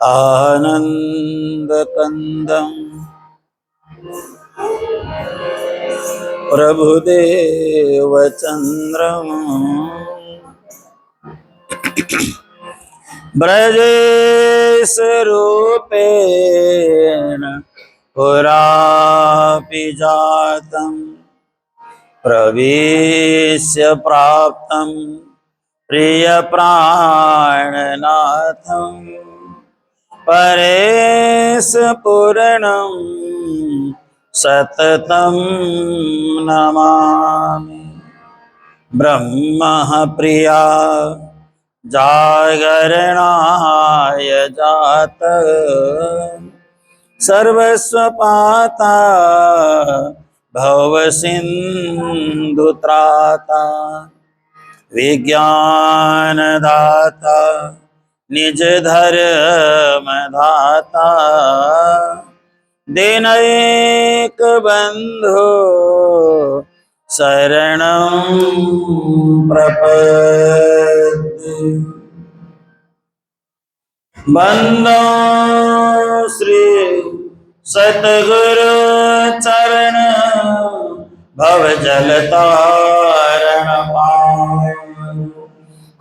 आनन्दकन्दं प्रभुदेवचन्द्रम् ब्रजेशरूपेण पुरापि जातं प्रवेश्य प्राप्तं प्रियप्राणनाथं परेशपूर्णं सततं नमामि। ब्रह्मः प्रिया जागरणाय जात सर्वस्वपाता भवसिन्धुत्राता विज्ञानदाता निज धर्मदाता दीनैक बंधो शरणं प्रपद्ये। बंदो श्री सतगुरु चरण भव जल तारण पावन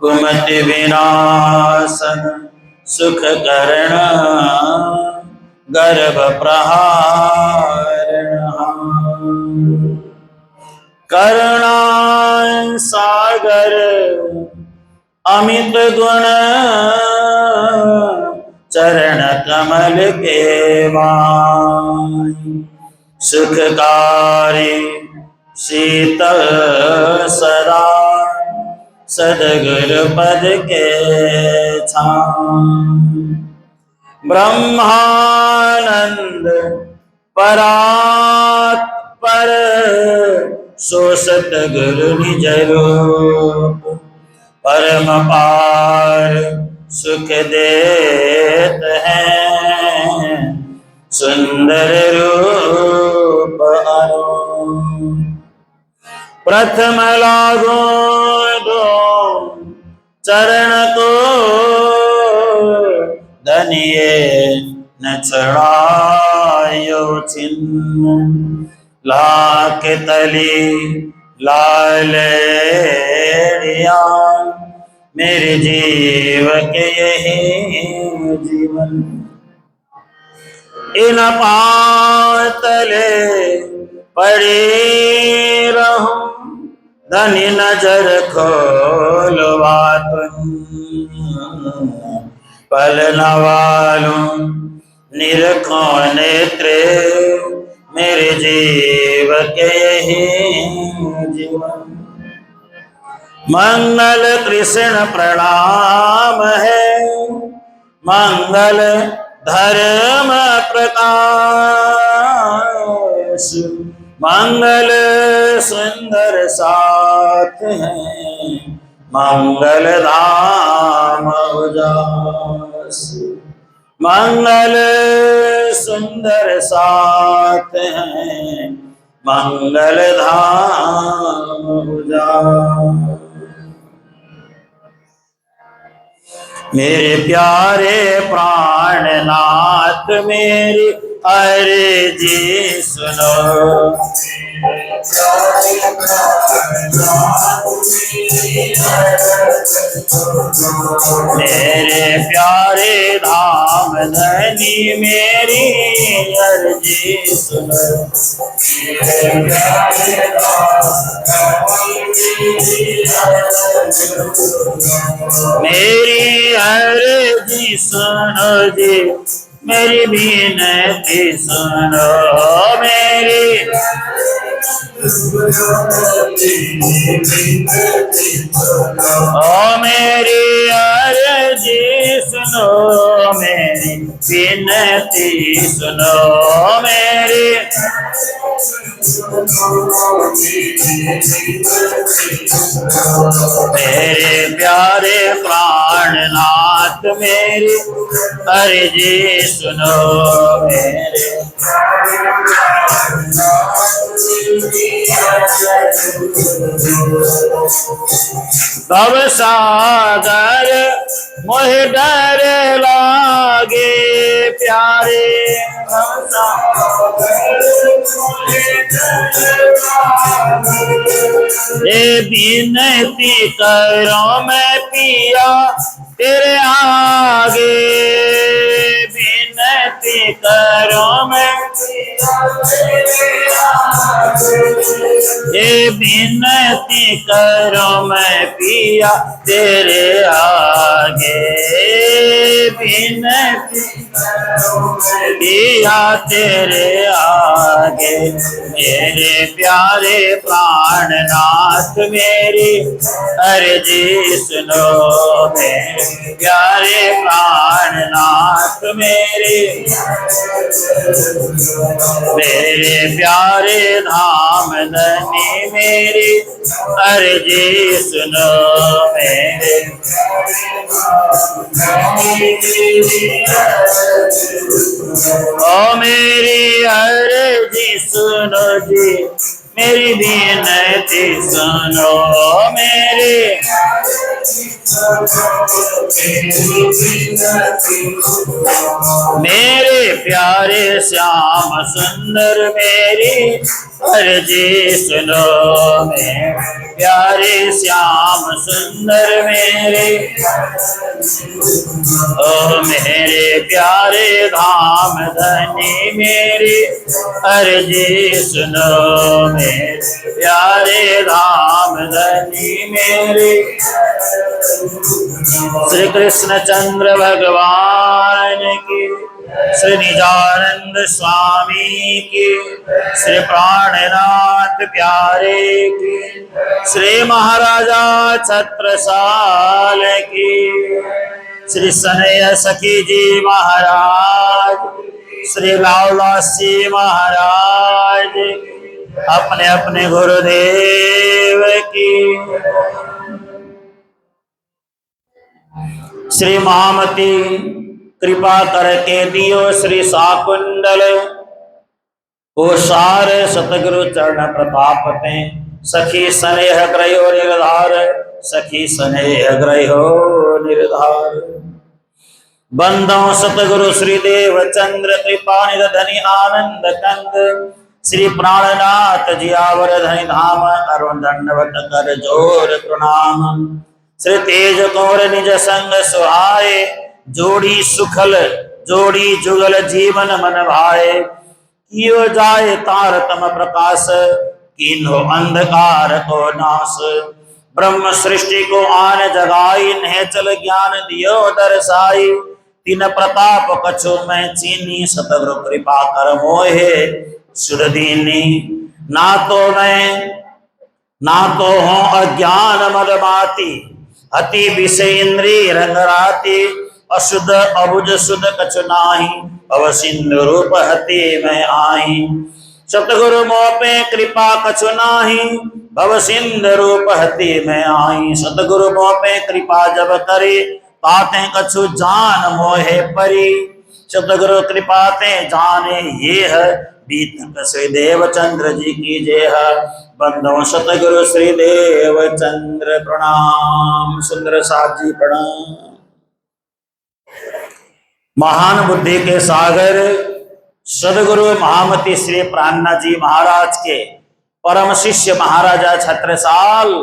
कुमति विनाशन सुख करण गर्भ प्रहारण करुणा सागर अमित गुण चरण कमल के माय सुखकारी शीतल सदा सदगुरु पद के छाय ब्रह्मानंद परात्पर सो सतगुरु निज रूप परम पार सुख देत हैं सुंदर रूप अरूप। प्रथम लागो दो चरण को धनिये न चढ़ायो चिन्ह लाख तली लालिया मेरे जीव के यही जीवन इन पातले पड़े रहूं धनी नजर खोलवा तुम पल नवालूं निरखो नेत्र मेरे जीव के यही जीवन। मंगल कृष्ण प्रणाम है मंगल धर्म प्रकाश मंगल सुंदर साथ है मंगल धाम उजास मंगल सुंदर साथ है मंगल धाम उजास। मेरे प्यारे प्राणनाथ मेरी अर्जी सुनो मेरे प्यारे धाम धनी मेरी अर्जी सुनो मेरी अर्जी सुनो जी मेरी विनती सुनो मेरी ओ मेरी अर्जी सुनो मेरी विनती सुनो मेरी मेरे प्यारे प्राणनाथ मेरी अर्जी सुनो मेरे भव सागर मोह डर लागे ये विनती करो मैं पिया तेरे आगे, विनती करो मैं ये विनती करो मैं पिया तेरे आगे, विनती पिया तेरे आगे। मेरे प्यारे प्राणनाथ मेरी अर्जी सुनो, मेरे प्यारे प्राणनाथ मेरे प्यारे धाम धनी मेरी अर्जी सुनो, मेरे ओ मेरी अर्जी सुनो जी, मेरी विनती सुनो, मेरे प्यारे श्याम सुंदर मेरी अर्जी सुनो, मेरे प्यारे श्याम सुंदर मेरे ओ मेरे प्यारे धाम धनी मेरी अर्जी सुनो, मेरे प्यारे धाम धनी मेरे। श्री कृष्ण चंद्र भगवान की, श्री निजानंद स्वामी की, श्री प्राणनाथ प्यारे की, श्री महाराजा छत्रसाल की, श्री सनय सखी जी महाराज, श्री लावलास जी महाराज, अपने अपने गुरुदेव की। श्री महामती कृपा करके दियो श्री साकुंडल ओसार सतगुरु चरण प्रताप ते, सखी स्नेह ग्रहो निर्धार, सखी स्नेह ग्रहो निर्धार। बंदो सतगुरु श्री देव चंद्र कृपा निधनि आनंद कंद, श्री प्राणनाथ जियावर धनि धाम, अरुण दंडवत कर जोर प्रणाम। श्री तेज कौर निज संग सुहाए, जोड़ी सुखल जोड़ी जुगल जीवन मन भाए। कियो जाए तारतम प्रकाश, कीन्हो अंधकार को नाश। ब्रह्म सृष्टि को आन जगाई, चल ज्ञान दियो दर्शाई। तीन प्रताप कछु मैं चीनी, सतगुरु कृपा कर मोहे सुर दीनी। ना तो हो अज्ञान मदमाती, अति विषय इंद्रिय रंगराती। अशुद्ध अबुझ शुद्ध कछु नाही, भव सिंधु रूप हति मैं आई। सतगुरु मोह पे कृपा कछु नाही, भव सिंधु रूप हति मैं आई। सतगुरु मोह पे कृपा जब करे, ताते कछु जान मोहे परी। सतगुरु कृपा ते जाने ये है, बीतक श्री देव चंद्र जी की जय है। बंदो सतगुरु श्री देव चंद्र प्रणाम। सुंदर साथ जी प्रणाम। महान बुद्धि के सागर सदगुरु महामती श्री प्राणनाथ जी महाराज के परम शिष्य महाराजा छत्रसाल,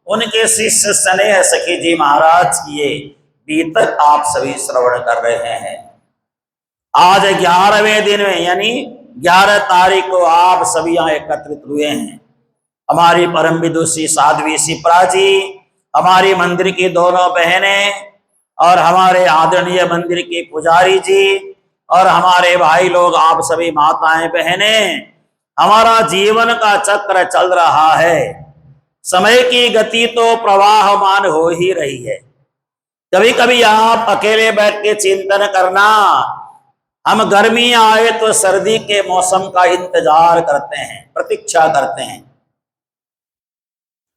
उनके शिष्य स्नेह सखी जी महाराज की बीतक आप सभी श्रवण कर रहे हैं। आज 11वें दिन में यानी 11 तारीख को आप सभी यहाँ एकत्रित हुए हैं। हमारी परम विदुषी साध्वी शिप्रा जी, हमारी मंदिर की दोनों बहनें और हमारे आदरणीय मंदिर के पुजारी जी और हमारे भाई लोग, आप सभी माताएं बहनें, हमारा जीवन का चक्र चल रहा है। समय की गति तो प्रवाहमान हो ही रही है। कभी कभी आप अकेले बैठ के चिंतन करना, हम गर्मी आए तो सर्दी के मौसम का इंतजार करते हैं, प्रतीक्षा करते हैं।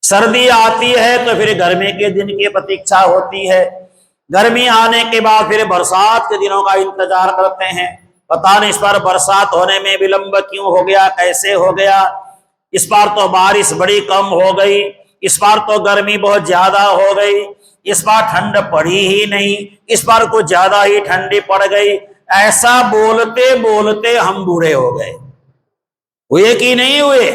सर्दी आती है तो फिर गर्मी के दिन की प्रतीक्षा होती है। गर्मी आने के बाद फिर बरसात के दिनों का इंतजार करते हैं। पता नहीं इस बार बरसात होने में विलंब क्यों हो गया, कैसे हो गया। इस बार तो बारिश बड़ी कम हो गई, इस बार तो गर्मी बहुत ज्यादा हो गई, इस बार ठंड पड़ी ही नहीं, इस बार कुछ ज्यादा ही ठंडी पड़ गई। ऐसा बोलते बोलते हम बूढ़े हो गए। हुए कि नहीं हुए?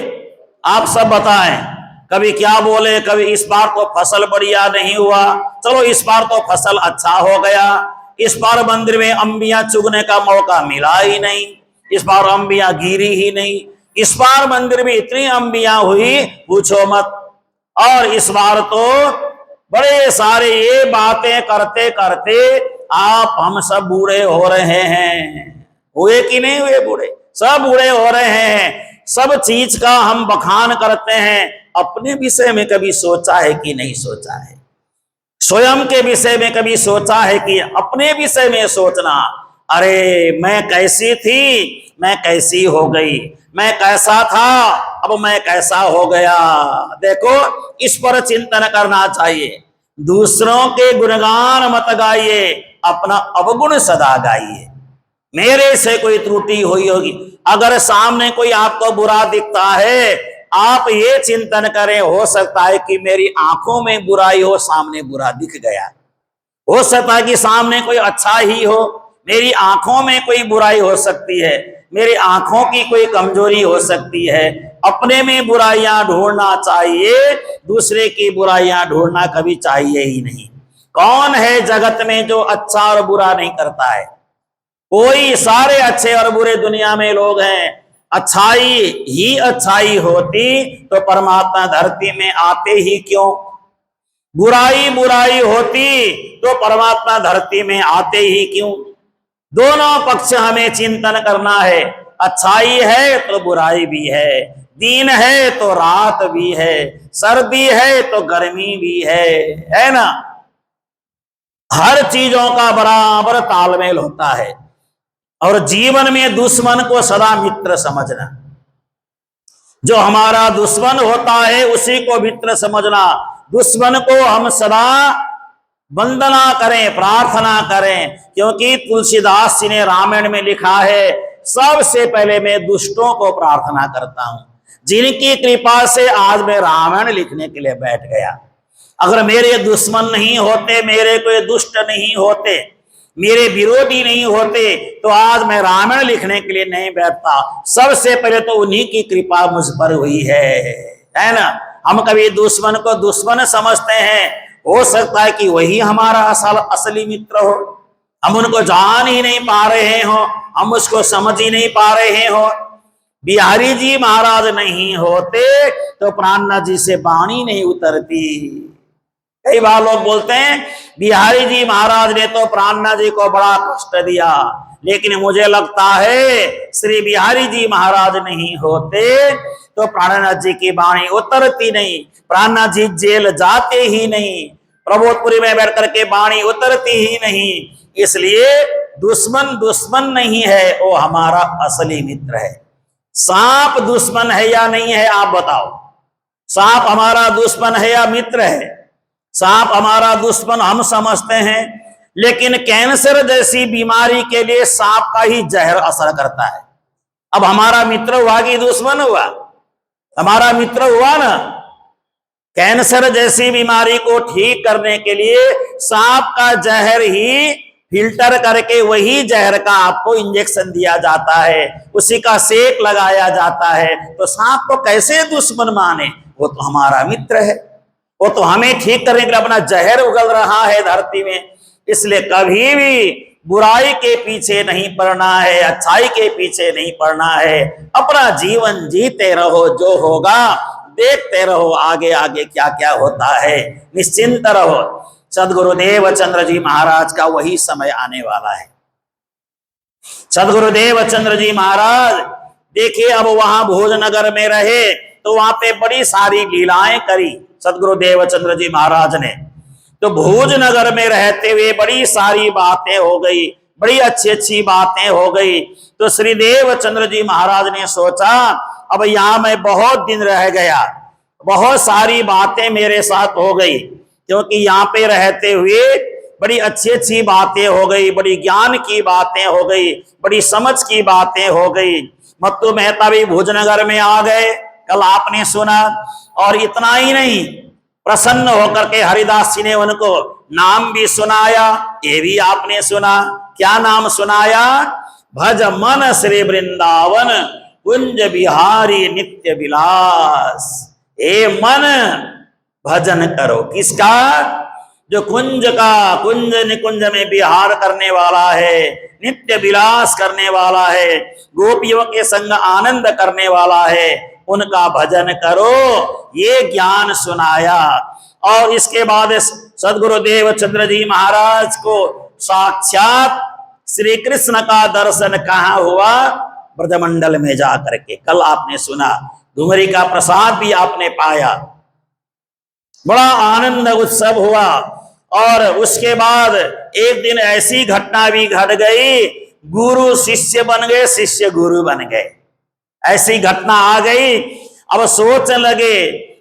आप सब बताएं। कभी क्या बोले, कभी इस बार तो फसल बढ़िया नहीं हुआ, चलो इस बार तो फसल अच्छा हो गया, इस बार मंदिर में अंबियां चुगने का मौका मिला ही नहीं, इस बार अंबियां गिरी ही नहीं, इस बार मंदिर में इतनी अंबियां हुई पूछो मत। और इस बार तो बड़े सारे ये बातें करते करते आप हम सब बूढ़े हो रहे हैं। हुए कि नहीं हुए? बूढ़े सब बूढ़े हो रहे हैं। सब चीज का हम बखान करते हैं। अपने विषय में कभी सोचा है कि नहीं सोचा है? स्वयं के विषय में कभी सोचा है कि अपने विषय में सोचना, अरे मैं कैसी थी, मैं कैसी हो गई, मैं कैसा था, अब मैं कैसा हो गया। देखो, इस पर चिंतन करना चाहिए। दूसरों के गुणगान मत गाइए, अपना अवगुण सदा गाइए। मेरे से कोई त्रुटि हुई होगी, अगर सामने कोई आपको बुरा दिखता है, आप ये चिंतन करें, हो सकता है कि मेरी आंखों में बुराई हो, सामने बुरा दिख गया। हो सकता है कि सामने कोई अच्छा ही हो, मेरी आंखों में कोई बुराई हो सकती है, मेरी आंखों की कोई कमजोरी हो सकती है। अपने में बुराइयां ढूंढना चाहिए, दूसरे की बुराइयां ढूंढना कभी चाहिए ही नहीं। कौन है जगत में जो अच्छा और बुरा नहीं करता है? कोई, सारे अच्छे और बुरे दुनिया में लोग हैं। अच्छाई ही अच्छाई होती तो परमात्मा धरती में आते ही क्यों? बुराई बुराई होती तो परमात्मा धरती में आते ही क्यों? दोनों पक्ष हमें चिंतन करना है। अच्छाई है तो बुराई भी है, दिन है तो रात भी है, सर्दी है तो गर्मी भी है ना? हर चीजों का बराबर तालमेल होता है। और जीवन में दुश्मन को सदा मित्र समझना। जो हमारा दुश्मन होता है उसी को मित्र समझना। दुश्मन को हम सदा वंदना करें, प्रार्थना करें, क्योंकि तुलसीदास जी ने रामायण में लिखा है, सबसे पहले मैं दुष्टों को प्रार्थना करता हूं, जिनकी कृपा से आज मैं रामायण लिखने के लिए बैठ गया। अगर मेरे दुश्मन नहीं होते, मेरे कोई दुष्ट नहीं होते, मेरे विरोधी नहीं होते, तो आज मैं रामायण लिखने के लिए नहीं बैठता। सबसे पहले तो उन्हीं की कृपा मुझ पर हुई है ना? हम कभी दुश्मन को दुश्मन समझते हैं, हो सकता है कि वही हमारा असली मित्र हो। हम उनको जान ही नहीं पा रहे हो, हम उसको समझ ही नहीं पा रहे हो। बिहारी जी महाराज नहीं होते तो प्राणनाथ जी से वाणी नहीं उतरती। कई बार लोग बोलते हैं बिहारी जी महाराज ने तो प्राणनाथ जी को बड़ा कष्ट दिया, लेकिन मुझे लगता है श्री बिहारी जी महाराज नहीं होते तो प्राणनाथ जी की वाणी उतरती नहीं, प्राणनाथ जी जेल जाते ही नहीं, प्रबोधपुरी में बैठ करके वाणी उतरती ही नहीं। इसलिए दुश्मन दुश्मन नहीं है, वो हमारा असली मित्र है। सांप दुश्मन है या नहीं है? आप बताओ। सांप हमारा दुश्मन है या मित्र है? सांप हमारा दुश्मन हम समझते हैं, लेकिन कैंसर जैसी बीमारी के लिए सांप का ही जहर असर करता है। अब हमारा मित्र हुआ कि दुश्मन हुआ? हमारा मित्र हुआ ना। कैंसर जैसी बीमारी को ठीक करने के लिए सांप का जहर ही फिल्टर करके वही जहर का आपको इंजेक्शन दिया जाता है, उसी का सेक लगाया जाता है। तो सांप को कैसे दुश्मन माने? वो तो हमारा मित्र है, वो तो हमें ठीक करने के लिए अपना जहर उगल रहा है धरती में। इसलिए कभी भी बुराई के पीछे नहीं पड़ना है, अच्छाई के पीछे नहीं पड़ना है। अपना जीवन जीते रहो, जो होगा देखते रहो, आगे आगे क्या क्या होता है, निश्चिंत रहो। सदगुरुदेव चंद्र जी महाराज का वही समय आने वाला है। सदगुरुदेव चंद्र जी महाराज देखिए, अब वहां भोजनगर में रहे तो वहां पे बड़ी सारी लीलाएं करी सदगुरुदेव चंद्र जी महाराज ने। तो भोजनगर में रहते हुए बड़ी सारी बातें हो गई, बड़ी अच्छी अच्छी बातें हो गई। तो श्री देव चंद्र जी महाराज ने सोचा, अब यहाँ मैं बहुत दिन रह गया, बहुत सारी बातें मेरे साथ हो गई, क्योंकि यहाँ पे रहते हुए बड़ी अच्छी अच्छी बातें हो गई, बड़ी ज्ञान की बातें हो गई, बड़ी समझ की बातें हो गई। मत्तू मेहता भी भोजनगर में आ गए, कल आपने सुना। और इतना ही नहीं, प्रसन्न होकर के हरिदास जी ने उनको नाम भी सुनाया, ये भी आपने सुना। क्या नाम सुनाया? भज मन श्री वृंदावन कुंज बिहारी नित्य विलास। हे मन, भजन करो किसका? जो कुंज का, कुंज निकुंज में विहार करने वाला है, नित्य विलास करने वाला है, गोपियों के संग आनंद करने वाला है, उनका भजन करो, ये ज्ञान सुनाया। और इसके बाद सदगुरुदेव चंद्र जी महाराज को साक्षात श्री कृष्ण का दर्शन कहाँ हुआ? ब्रजमंडल में जाकर के। कल आपने सुना, डुमरी का प्रसाद भी आपने पाया, बड़ा आनंद उत्सव हुआ। और उसके बाद एक दिन ऐसी घटना भी घट गई, गुरु शिष्य बन गए, शिष्य गुरु बन गए। ऐसी घटना आ गई। अब सोचने लगे,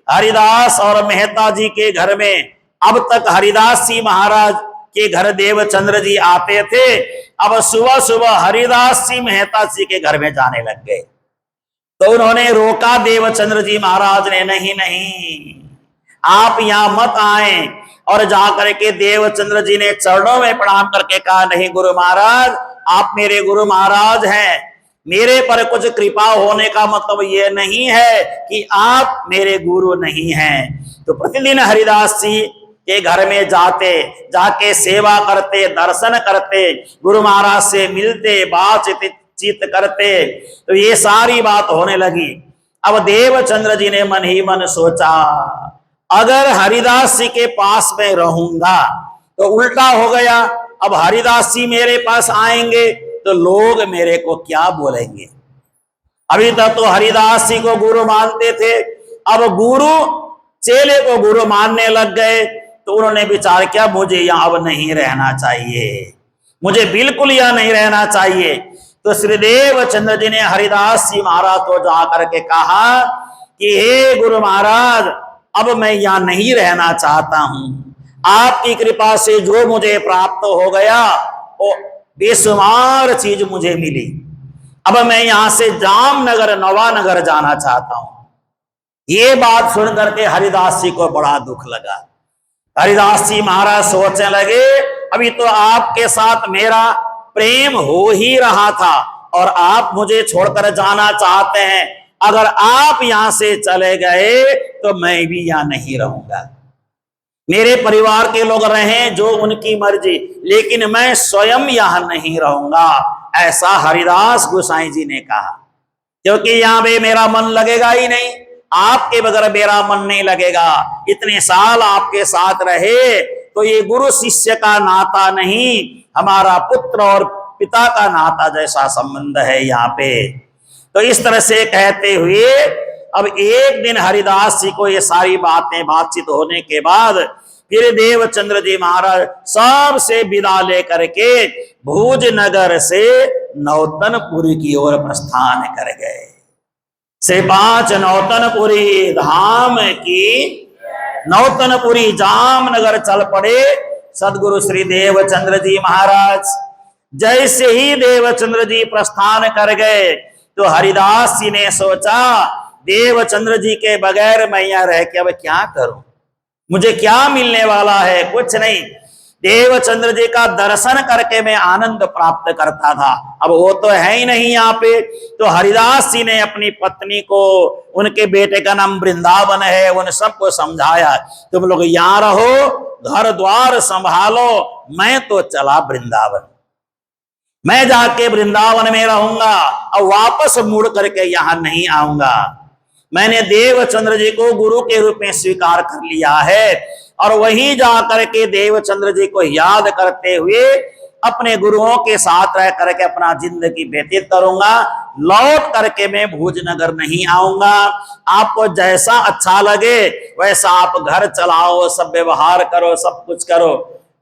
हरिदास और मेहता जी के घर में, अब तक हरिदास जी महाराज के घर देवचंद्र जी आते थे, अब सुबह सुबह हरिदास जी मेहता जी के घर में जाने लग गए। तो उन्होंने रोका देवचंद्र जी महाराज ने, नहीं नहीं, आप यहां मत आए। और जाकर के देवचंद्र जी ने चरणों में प्रणाम करके कहा, नहीं गुरु महाराज, आप मेरे गुरु महाराज हैं, मेरे पर कुछ कृपा होने का मतलब ये नहीं है कि आप मेरे गुरु नहीं हैं। तो प्रतिदिन हरिदास जी के घर में जाते, जाके सेवा करते, दर्शन करते, गुरु महाराज से मिलते, बातचीत करते। तो ये सारी बात होने लगी। अब देवचंद्र जी ने मन ही मन सोचा, अगर हरिदास जी के पास में रहूंगा तो उल्टा हो गया। अब हरिदास जी मेरे पास आएंगे तो लोग मेरे को क्या बोलेंगे? अभी तक तो हरिदास जी को गुरु मानते थे, अब गुरु चेले को गुरु मानने लग गए। तो उन्होंने विचार किया, मुझे यहां अब नहीं रहना चाहिए, मुझे बिल्कुल यहां नहीं रहना चाहिए। तो श्री देवचंद्र जी ने हरिदास जी महाराज को जाकर के कहा कि हे गुरु महाराज, अब मैं यहां नहीं रहना चाहता हूं, आपकी कृपा से जो मुझे प्राप्त हो गया वो बेशुमार चीज मुझे मिली, अब मैं यहां से जामनगर नवानगर जाना चाहता हूं। ये बात सुन करके हरिदास जी को बड़ा दुख लगा। हरिदास जी महाराज सोचने लगे, अभी तो आपके साथ मेरा प्रेम हो ही रहा था और आप मुझे छोड़कर जाना चाहते हैं। अगर आप यहां से चले गए तो मैं भी यहां नहीं रहूंगा। मेरे परिवार के लोग रहें जो उनकी मर्जी, लेकिन मैं स्वयं यहां नहीं रहूंगा, ऐसा हरिदास गोसाई जी ने कहा। क्योंकि यहां पे मेरा मन लगेगा ही नहीं, आपके बगैर मेरा मन नहीं लगेगा। इतने साल आपके साथ रहे तो ये गुरु शिष्य का नाता नहीं, हमारा पुत्र और पिता का नाता जैसा संबंध है यहाँ पे। तो इस तरह से कहते हुए अब एक दिन हरिदास जी को ये सारी बातें बातचीत होने के बाद फिर देवचंद्र जी महाराज सबसे विदा लेकर के भुज नगर से नौतनपुरी की ओर प्रस्थान कर गए। श्री पांच नौतनपुरी धाम की नौतनपुरी जामनगर चल पड़े सदगुरु श्री देवचंद्र जी महाराज। जैसे ही देवचंद्र जी प्रस्थान कर गए तो हरिदास जी ने सोचा, देवचंद्र जी के बगैर मैं यहाँ रह के अब क्या करूं, मुझे क्या मिलने वाला है? कुछ नहीं। देवचंद्र जी का दर्शन करके मैं आनंद प्राप्त करता था, अब वो तो है ही नहीं यहाँ पे। तो हरिदास जी ने अपनी पत्नी को, उनके बेटे का नाम वृंदावन है, उन सबको समझाया, तुम लोग यहाँ रहो, घर द्वार संभालो, मैं तो चला वृंदावन, मैं जाके वृंदावन में रहूंगा और वापस मुड़ करके यहां नहीं आऊंगा। मैंने देवचंद्र जी को गुरु के रूप में स्वीकार कर लिया है और वहीं जाकर के देवचंद्र जी को याद करते हुए अपने गुरुओं के साथ रह करके अपना जिंदगी व्यतीत करूंगा। लौट करके मैं भुजनगर नहीं आऊंगा। आपको जैसा अच्छा लगे वैसा आप घर चलाओ, सब व्यवहार करो, सब कुछ करो।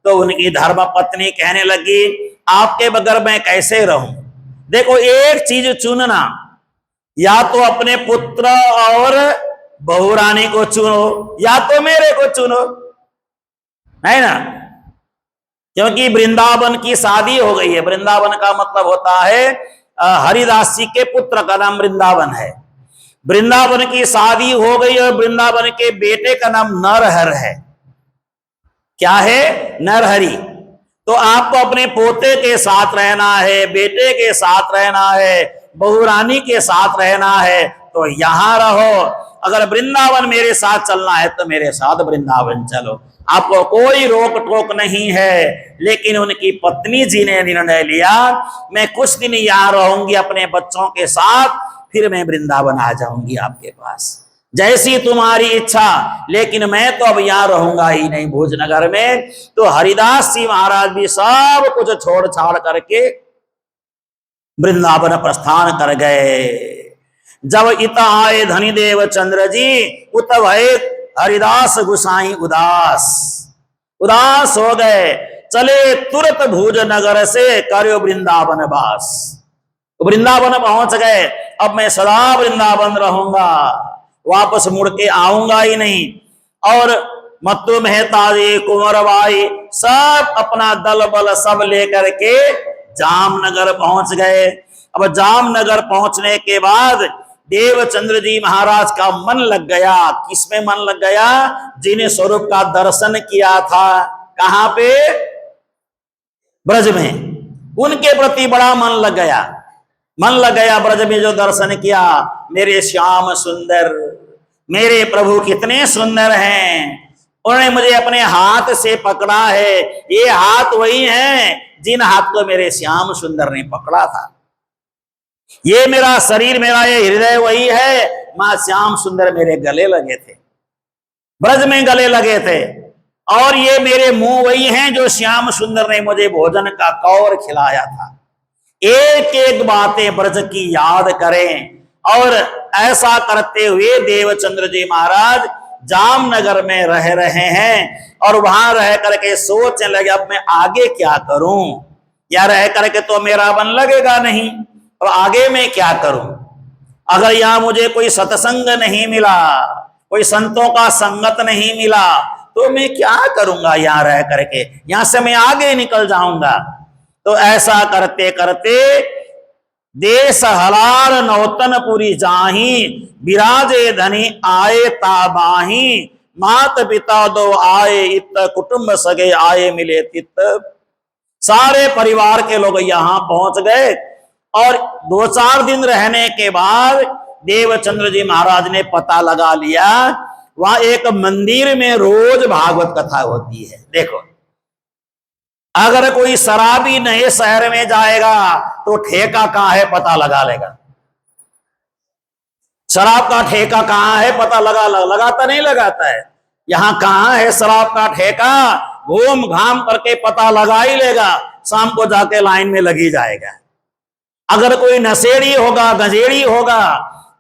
तो उनकी धर्म पत्नी कहने लगी, आपके बगैर मैं कैसे रहूं? देखो, एक चीज चुनना, या तो अपने पुत्र और बहुरानी को चुनो या तो मेरे को चुनो, है ना? क्योंकि वृंदावन की शादी हो गई है। वृंदावन का मतलब होता है हरिदास जी के पुत्र का नाम वृंदावन है। वृंदावन की शादी हो गई और वृंदावन के बेटे का नाम नरहर है। क्या है? नरहरि। तो आपको अपने पोते के साथ रहना है, बेटे के साथ रहना है, बहू रानी के साथ रहना है, तो यहां रहो। अगर वृंदावन मेरे साथ चलना है तो मेरे साथ वृंदावन चलो, आपको कोई रोक टोक नहीं है। लेकिन उनकी पत्नी जी ने निर्णय लिया, मैं कुछ दिन यहां रहूंगी अपने बच्चों के साथ, फिर मैं वृंदावन आ जाऊंगी आपके पास, जैसी तुम्हारी इच्छा, लेकिन मैं तो अब यहां रहूंगा ही नहीं भोजनगर में। तो हरिदास जी महाराज भी सब कुछ छोड़ छाड़ करके वृंदावन प्रस्थान कर गए। जब इत आए धनी देव चंद्र जी, उत भय हरिदास गुसाई उदास। उदास हो गए, चले तुरंत भुज नगर से करो वृंदावन वास। वृंदावन पहुंच गए, अब मैं सदा वृंदावन रहूंगा, वापस मुड़ के आऊंगा ही नहीं। और मत्तु मेहता जी, कुंवर बाई, सब अपना दल बल सब लेकर के जामनगर पहुंच गए। अब जामनगर पहुंचने के बाद देवचंद्र जी महाराज का मन लग गया। किसमें मन लग गया? जिन्हें स्वरूप का दर्शन किया था। कहां पे? ब्रज में। उनके प्रति बड़ा मन लग गया। मन लग गया ब्रज में जो दर्शन किया, मेरे श्याम सुंदर, मेरे प्रभु कितने सुंदर हैं। उन्होंने मुझे अपने हाथ से पकड़ा है, ये हाथ वही हैं जिन हाथ को मेरे श्याम सुंदर ने पकड़ा था। ये मेरा शरीर, मेरा ये हृदय वही है, मां श्याम सुंदर मेरे गले लगे थे, ब्रज में गले लगे थे। और ये मेरे मुंह वही हैं जो श्याम सुंदर ने मुझे भोजन का कौर खिलाया था। एक एक बातें ब्रज की याद करें। और ऐसा करते हुए देवचंद्र जी महाराज जामनगर में रह रहे हैं। और वहां रह करके सोचने लगे, अब मैं आगे क्या करूं, या रह करके तो मेरा मन लगेगा नहीं, और आगे मैं क्या करूं। अगर यहां मुझे कोई सत्संग नहीं मिला, कोई संतों का संगत नहीं मिला, तो मैं क्या करूंगा यहां रह करके, यहां से मैं आगे निकल जाऊंगा। तो ऐसा करते करते देश हलार नौतनपुरी जाही, विराजे धनी आए ताबाही, मात पिता दो आए इत, कुटुंब सगे आए मिले तित। सारे परिवार के लोग यहां पहुंच गए। और 2-4 दिन रहने के बाद देवचंद्र जी महाराज ने पता लगा लिया, वहां एक मंदिर में रोज भागवत कथा होती है। देखो, अगर कोई शराबी नए शहर में जाएगा तो ठेका कहां है पता लगा लेगा। शराब का ठेका कहां है पता लगाता नहीं लगाता है। यहां कहां है शराब का ठेका, घूम घाम करके पता लगा ही लेगा, शाम को जाके लाइन में लगी जाएगा। अगर कोई नशेड़ी होगा, गंजेड़ी होगा,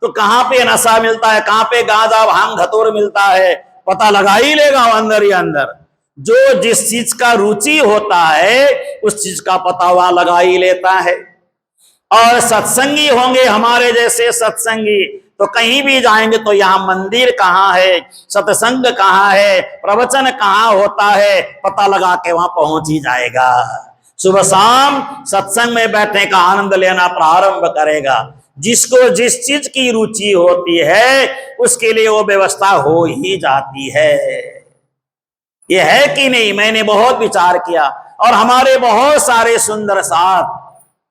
तो कहां पे नशा मिलता है, कहां पे गांजा भांग धतूर मिलता है, पता लगा ही लेगा अंदर ही अंदर। जो जिस चीज का रुचि होता है उस चीज का पता वहां लगा ही लेता है। और सत्संगी होंगे हमारे जैसे सत्संगी, तो कहीं भी जाएंगे तो यहाँ मंदिर कहाँ है, सत्संग कहाँ है, प्रवचन कहाँ होता है, पता लगा के वहां पहुंच ही जाएगा। सुबह शाम सत्संग में बैठने का आनंद लेना प्रारंभ करेगा। जिसको जिस चीज की रुचि होती है उसके लिए वो व्यवस्था हो ही जाती है। ये है कि नहीं? मैंने बहुत विचार किया और हमारे बहुत सारे सुंदर साथ,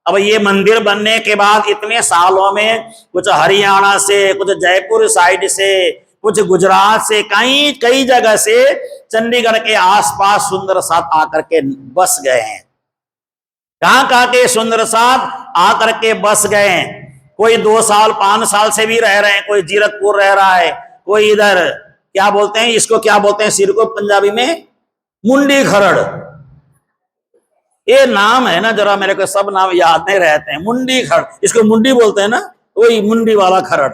अब ये मंदिर बनने के बाद इतने सालों में कुछ हरियाणा से, कुछ जयपुर साइड से, कुछ गुजरात से, कई जगह से चंडीगढ़ के आसपास सुंदर साथ आकर के बस गए हैं। कहां के सुंदर साथ आकर के बस गए हैं। कोई 2 साल 5 साल से भी रह रहे हैं, कोई जीरकपुर रह रहा है, कोई इधर क्या बोलते हैं इसको, क्या बोलते हैं सिर को पंजाबी में, मुंडी खरड़। ये नाम है ना, जरा मेरे को सब नाम याद नहीं रहते हैं। मुंडी खरड़, इसको मुंडी बोलते हैं ना, वही मुंडी वाला खरड़।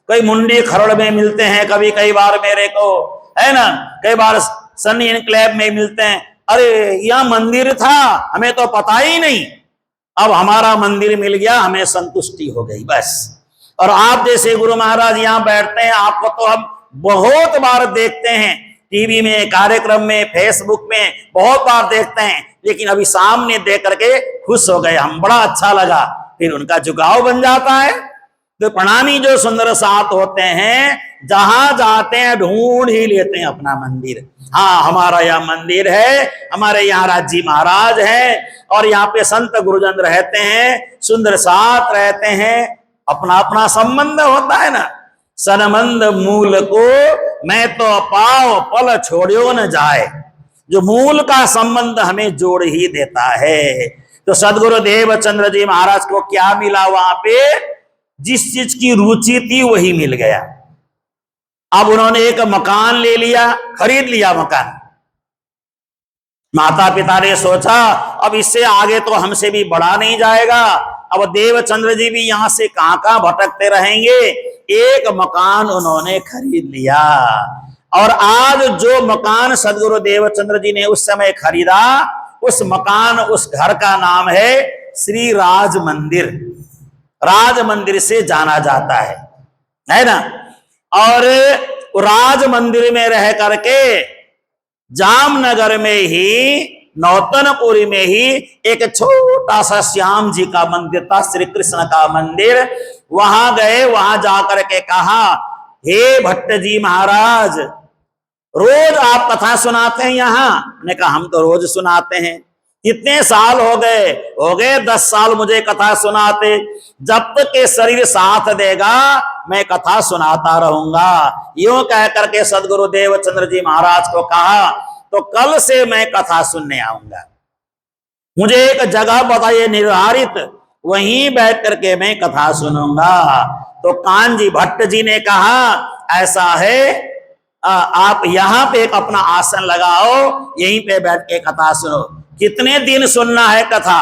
कई मुंडी खरड़ में मिलते हैं, कई बार मेरे को है ना, कई बार सनी इनक्लेव में मिलते हैं। अरे यहाँ मंदिर था, हमें तो पता ही नहीं, अब हमारा मंदिर मिल गया, हमें संतुष्टि हो गई बस। और आप जैसे गुरु महाराज यहाँ बैठते हैं, आपको तो हम बहुत बार देखते हैं, टीवी में, कार्यक्रम में, फेसबुक में बहुत बार देखते हैं, लेकिन अभी सामने देख करके खुश हो गए हम, बड़ा अच्छा लगा। फिर उनका झुकाव बन जाता है। तो प्रणामी जो सुंदर सात होते हैं, जहां जाते हैं ढूंढ ही लेते हैं अपना मंदिर। हाँ, हमारा यह मंदिर है, हमारे यहाँ राजी महाराज हैं और यहाँ पे संत गुरुजन रहते हैं, सुंदर साथ रहते हैं। अपना अपना संबंध होता है ना। सनमंद मूल को मैं तो पाओ पल छोड़ियो न जाए। जो मूल का संबंध हमें जोड़ ही देता है। तो सदगुरु देवचंद्र जी महाराज को क्या मिला वहां पे? जिस चीज की रुचि थी वही मिल गया। अब उन्होंने एक मकान ले लिया, खरीद लिया मकान। माता पिता ने सोचा अब इससे आगे तो हमसे भी बढ़ा नहीं जाएगा, अब देवचंद्र जी भी यहां से कहां कहां भटकते रहेंगे। एक मकान उन्होंने खरीद लिया और आज जो मकान सदगुरु देवचंद्र जी ने उस समय खरीदा, उस मकान, उस घर का नाम है श्री राज मंदिर। राज मंदिर से जाना जाता है ना। और राज मंदिर में रह करके जामनगर में ही, नौतनपुरी में ही एक छोटा सा श्याम जी का मंदिर था, श्री कृष्ण का मंदिर। वहां गए, वहां जाकर के कहा, हे भट्ट जी महाराज, रोज आप कथा सुनाते हैं यहाँ? ने कहा हम तो रोज सुनाते हैं। कितने साल हो गए? हो गए 10 साल मुझे कथा सुनाते। जब तक के शरीर साथ देगा मैं कथा सुनाता रहूंगा। यूं कह करके सदगुरु देवचंद्र जी महाराज को कहा, तो कल से मैं कथा सुनने आऊंगा, मुझे एक जगह बताइए निर्धारित, वहीं बैठ करके मैं कथा सुनूंगा। तो कानजी भट्ट जी ने कहा, ऐसा है, आप यहाँ पे एक अपना आसन लगाओ, यहीं पे बैठ के कथा सुनो। कितने दिन सुनना है कथा?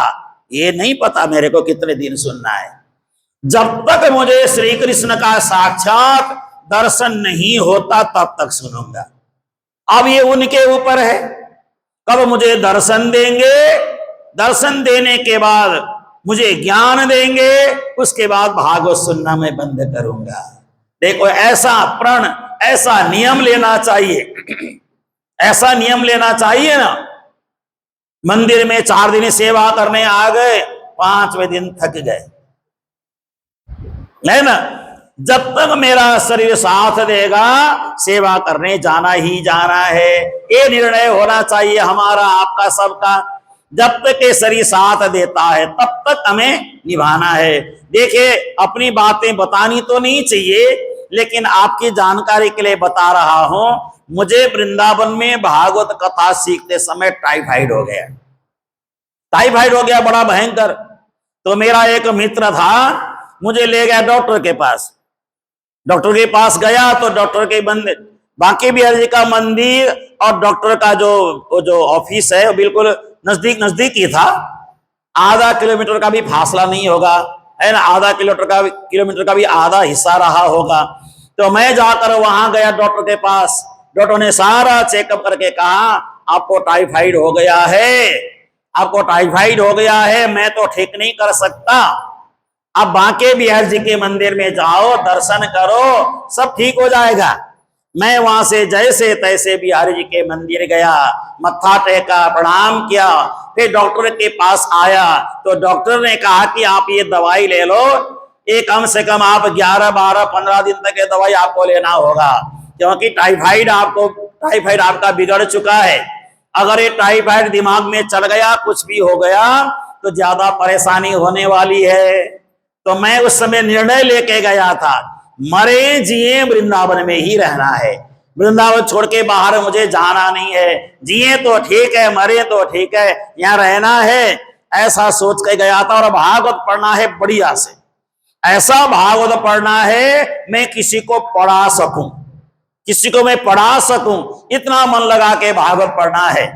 ये नहीं पता मेरे को कितने दिन सुनना है। जब तक मुझे श्री कृष्ण का साक्षात दर्शन नहीं होता तब तक सुनूंगा। अब ये उनके ऊपर है, कब मुझे दर्शन देंगे, दर्शन देने के बाद मुझे ज्ञान देंगे, उसके बाद भागवत सुनना मैं बंद करूंगा। देखो, ऐसा प्रण, ऐसा नियम लेना चाहिए, ऐसा नियम लेना चाहिए ना। मंदिर में 4 दिन सेवा करने आ गए, 5वें दिन थक गए, है ना। जब तक मेरा शरीर साथ देगा सेवा करने जाना ही जाना है, ये निर्णय होना चाहिए हमारा, आपका, सबका। जब तक ये शरीर साथ देता है तब तक हमें निभाना है। देखिए, अपनी बातें बतानी तो नहीं चाहिए, लेकिन आपकी जानकारी के लिए बता रहा हूं। मुझे वृंदावन में भागवत कथा सीखते समय टाइफाइड हो गया, टाइफाइड हो गया बड़ा भयंकर। तो मेरा एक मित्र था, मुझे ले गया डॉक्टर के पास। डॉक्टर के पास गया तो डॉक्टर के बंदे, बांके बिहारी जी का मंदिर और डॉक्टर का जो ऑफिस है बिल्कुल नजदीक ही था। आधा किलोमीटर का भी फासला नहीं होगा, है ना। आधा किलोमीटर का भी आधा हिस्सा रहा होगा। तो मैं जाकर वहां गया डॉक्टर के पास। डॉक्टर ने सारा चेकअप करके कहा, आपको टाइफाइड हो गया है, आपको टाइफाइड हो गया है, मैं तो ठीक नहीं कर सकता। अब बांके बिहारी जी के मंदिर में जाओ, दर्शन करो, सब ठीक हो जाएगा। मैं वहां से जैसे तैसे बिहारी जी के मंदिर गया, मत्था टेका, प्रणाम किया, फिर डॉक्टर के पास आया। तो डॉक्टर ने कहा कि आप ये दवाई ले लो, ये कम से कम आप 11, 12, 15 दिन तक ये दवाई आपको लेना होगा, क्योंकि टाइफाइड आपका बिगड़ चुका है। अगर ये टाइफाइड दिमाग में चढ़ गया, कुछ भी हो गया तो ज्यादा परेशानी होने वाली है। तो मैं उस समय निर्णय लेके गया था, मरे जिए वृंदावन में ही रहना है, वृंदावन छोड़ के बाहर मुझे जाना नहीं है। जिए तो ठीक है, मरे तो ठीक है, यहाँ रहना है, ऐसा सोच के गया था। और भागवत पढ़ना है बढ़िया से, ऐसा भागवत पढ़ना है मैं किसी को पढ़ा सकूं, किसी को मैं पढ़ा सकूं, इतना मन लगा के भागवत पढ़ना है।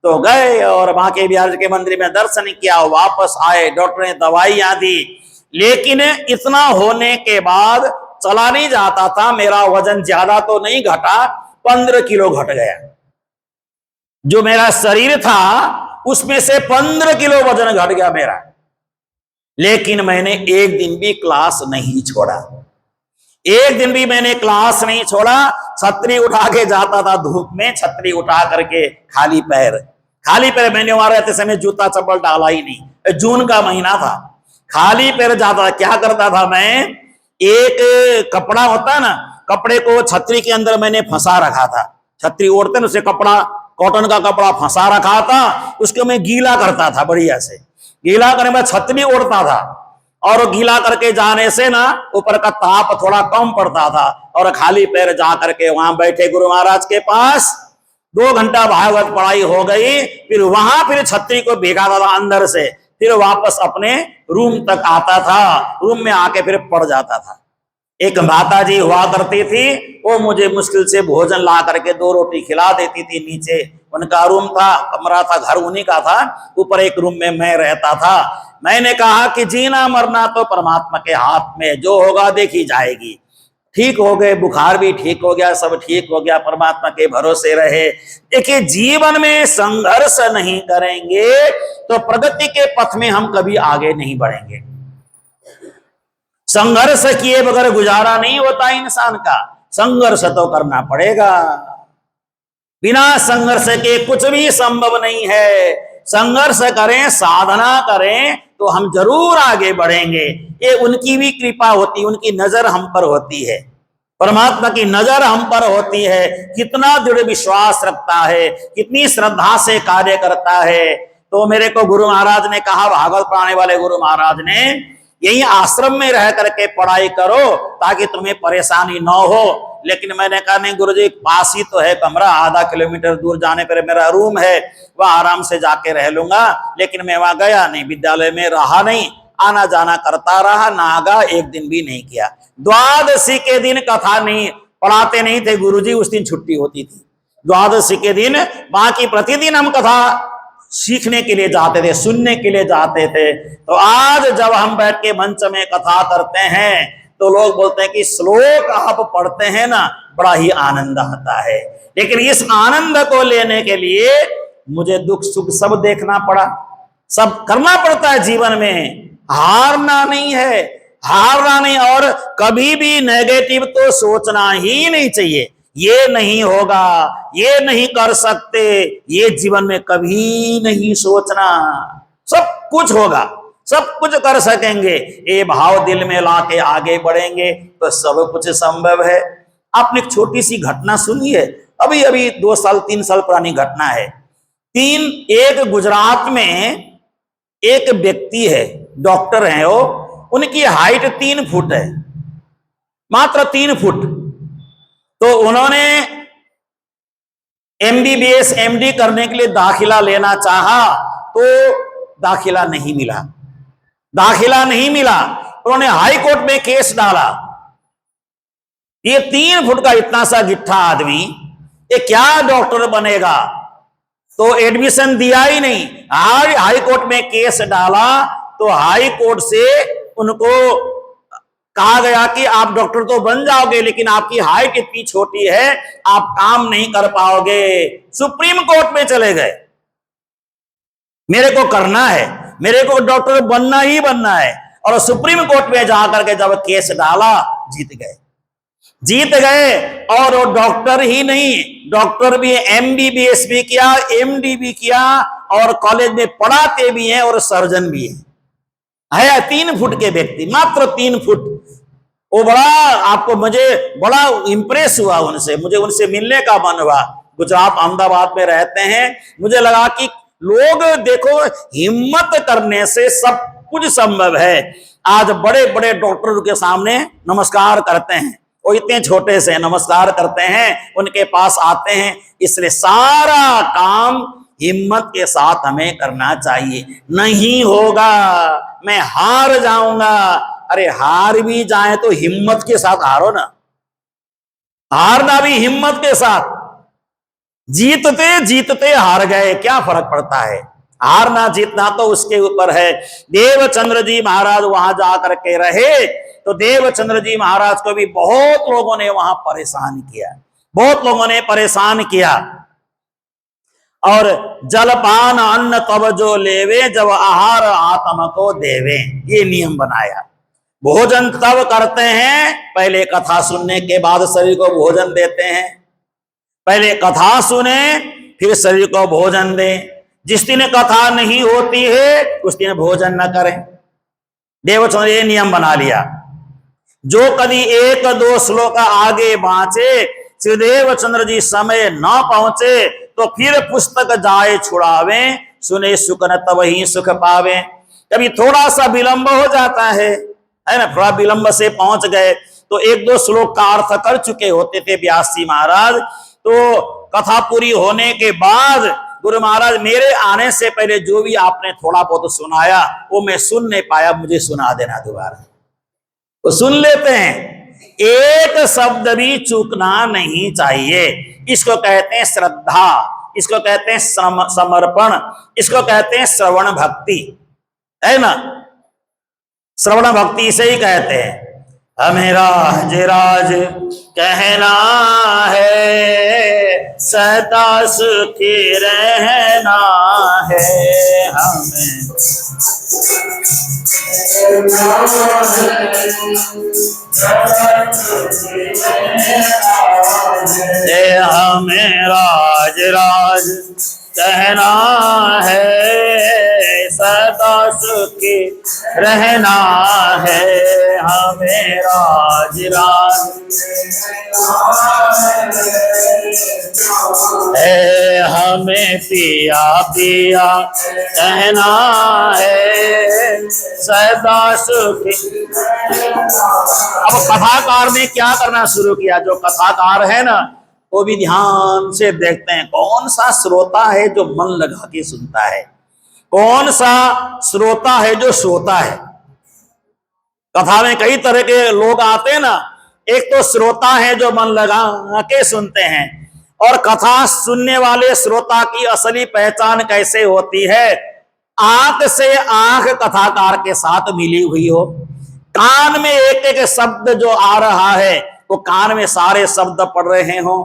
तो गए और बांके बिहारी के मंदिर में दर्शन किया, वापस आए, डॉक्टर ने दवाइयां दी, लेकिन इतना होने के बाद चला नहीं जाता था। मेरा वजन ज्यादा तो नहीं घटा, 15 किलो घट गया। जो मेरा शरीर था उसमें से 15 किलो वजन घट गया मेरा। लेकिन मैंने एक दिन भी क्लास नहीं छोड़ा, एक दिन भी मैंने क्लास नहीं छोड़ा। छतरी उठा के जाता था धूप में, छतरी उठा करके खाली पैर मैंने वहां रहते समय जूता चप्पल डाला ही नहीं। जून का महीना था, खाली पैर जाता। क्या करता था मैं, एक कपड़ा होता है ना, कपड़े को छतरी के अंदर मैंने फंसा रखा था, छतरी ओढ़ते ना उसे कपड़ा, कॉटन का कपड़ा फंसा रखा था, उसको मैं गीला करता था, बढ़िया से गीला करने में छतरी ओढ़ता था, और गीला करके जाने से ना ऊपर का ताप थोड़ा कम पड़ता था, और खाली पैर जा करके वहां बैठे गुरु महाराज के पास 2 घंटा भागवत पढ़ाई हो गई, फिर वहां फिर छतरी को भिगाता था अंदर से, फिर वापस अपने रूम तक आता था, रूम में आके फिर पड़ जाता था। एक माता जी हुआ करती थी, वो मुझे मुश्किल से भोजन ला करके 2 रोटी खिला देती थी। नीचे उनका रूम था, कमरा था, घर उन्हीं का था, ऊपर एक रूम में मैं रहता था। मैंने कहा कि जीना मरना तो परमात्मा के हाथ में, जो होगा देखी जाएगी। ठीक हो गए, बुखार भी ठीक हो गया, सब ठीक हो गया, परमात्मा के भरोसे रहे। देखिए, जीवन में संघर्ष नहीं करेंगे तो प्रगति के पथ में हम कभी आगे नहीं बढ़ेंगे। संघर्ष किए बगैर गुजारा नहीं होता इंसान का, संघर्ष तो करना पड़ेगा। बिना संघर्ष के कुछ भी संभव नहीं है। संघर्ष करें, साधना करें तो हम जरूर आगे बढ़ेंगे। ये उनकी भी कृपा होती, उनकी नजर हम पर होती है, परमात्मा की नजर हम पर होती है। कितना दृढ़ विश्वास रखता है, कितनी श्रद्धा से कार्य करता है। तो मेरे को गुरु महाराज ने कहा, भागवत पढ़ाने वाले गुरु महाराज ने, यही आश्रम में रह करके पढ़ाई करो ताकि तुम्हें परेशानी न हो। लेकिन मैंने कहा नहीं गुरुजी, पास ही तो है कमरा, आधा किलोमीटर दूर जाने पर मेरा रूम है, वह आराम से जाके रह लूंगा। लेकिन मैं वहां गया नहीं, विद्यालय में रहा नहीं, आना जाना करता रहा, नागा एक दिन भी नहीं किया। द्वादशी के दिन कथा नहीं पढ़ाते नहीं थे गुरुजी, उस दिन छुट्टी होती थी द्वादशी के दिन। बाकी प्रतिदिन हम कथा सीखने के लिए जाते थे, सुनने के लिए जाते थे। तो आज जब हम बैठ के मंच में कथा करते हैं तो लोग बोलते हैं कि श्लोक आप पढ़ते हैं ना, बड़ा ही आनंद आता है। लेकिन इस आनंद को लेने के लिए मुझे दुख सुख सब देखना पड़ा, सब करना पड़ता है जीवन में। हारना नहीं है, हारना नहीं, और कभी भी नेगेटिव तो सोचना ही नहीं चाहिए। ये नहीं होगा, ये नहीं कर सकते, ये जीवन में कभी नहीं सोचना। सब कुछ होगा, सब कुछ कर सकेंगे। ये भाव दिल में लाके आगे बढ़ेंगे तो सब कुछ संभव है। आपने एक छोटी सी घटना सुनी है, अभी अभी 2 साल 3 साल पुरानी घटना है। एक गुजरात में एक व्यक्ति है, डॉक्टर है वो, उनकी हाइट 3 फुट है, मात्र 3 फुट। तो उन्होंने MBBS MD करने के लिए दाखिला लेना चाहा तो दाखिला नहीं मिला, दाखिला नहीं मिला। उन्होंने हाई कोर्ट में केस डाला। ये 3 फुट का इतना सा गिट्ठा आदमी ये क्या डॉक्टर बनेगा? तो एडमिशन दिया ही नहीं। हाई कोर्ट में केस डाला तो हाई कोर्ट से उनको कहा गया कि आप डॉक्टर तो बन जाओगे लेकिन आपकी हाइट इतनी छोटी है, आप काम नहीं कर पाओगे। सुप्रीम कोर्ट में चले गए, मेरे को करना है, मेरे को डॉक्टर बनना ही बनना है। और सुप्रीम कोर्ट में जाकर के जब केस डाला, जीत गए, जीत गए। और वो डॉक्टर ही नहीं, डॉक्टर भी, MBBS भी किया, MD भी किया, और कॉलेज में पढ़ाते भी हैं और सर्जन भी है 3 फुट के व्यक्ति, मात्र 3 फुट। वो बड़ा, आपको मुझे बड़ा इंप्रेस हुआ उनसे, मुझे उनसे मिलने का मन हुआ। गुजरात अहमदाबाद में रहते हैं। मुझे लगा कि लोग देखो, हिम्मत करने से सब कुछ संभव है। आज बड़े बड़े डॉक्टर के सामने नमस्कार करते हैं, वो इतने छोटे से नमस्कार करते हैं, उनके पास आते हैं। इसलिए सारा काम हिम्मत के साथ हमें करना चाहिए। नहीं होगा, मैं हार जाऊंगा, अरे हार भी जाए तो हिम्मत के साथ हारो ना, हारना भी हिम्मत के साथ। जीतते जीतते हार गए, क्या फर्क पड़ता है? हारना जीतना तो उसके ऊपर है। देवचंद्र जी महाराज वहां जाकर के रहे तो देवचंद्र जी महाराज को भी बहुत लोगों ने वहां परेशान किया, बहुत लोगों ने परेशान किया। और जलपान अन्न तब जो लेवे, जब आहार आत्मा को देवे, ये नियम बनाया। भोजन तब करते हैं, पहले कथा सुनने के बाद शरीर को भोजन देते हैं। पहले कथा सुने फिर शरीर को भोजन दें। जिस दिन कथा नहीं होती है उस दिन भोजन न करें। देवचंद्र ये नियम बना लिया। जो कभी एक दो श्लोक आगे बाँचे, श्रीदेव चंद्र जी समय न पहुंचे तो फिर पुस्तक जाए छुड़ावे, सुने सुख न तब ही सुख पावे। कभी थोड़ा सा विलंब हो जाता है ना, थोड़ा विलंब से पहुंच गए तो एक दो श्लोक का अर्थ कर चुके होते थे व्यास जी महाराज, तो कथा पूरी होने के बाद गुरु महाराज मेरे आने से पहले जो भी आपने थोड़ा बहुत सुनाया वो मैं सुन नहीं पाया, मुझे सुना देना दोबारा। तो सुन लेते हैं, एक शब्द भी चूकना नहीं चाहिए। इसको कहते हैं श्रद्धा, इसको कहते हैं समर्पण, इसको कहते हैं श्रवण भक्ति, है ना। श्रवण भक्ति इसे ही कहते हैं। हमें राज राज कहना है, सदा सुखी रहना है, हमें हमें राज राज कहना है, सदा सुखी रहना है, हमें राज राज है, हमें पिया पिया कहना है, सदा सुखी। अब कथाकार ने क्या करना शुरू किया, जो कथाकार है ना वो भी ध्यान से देखते हैं कौन सा श्रोता है जो मन लगा के सुनता है, कौन सा श्रोता है जो श्रोता है। कथा में कई तरह के लोग आते हैं ना, एक तो श्रोता है जो मन लगा के सुनते हैं, और कथा सुनने वाले श्रोता की असली पहचान कैसे होती है, आंख से आंख कथाकार के साथ मिली हुई हो, कान में एक एक शब्द जो आ रहा है वो कान में सारे शब्द पढ़ रहे हो,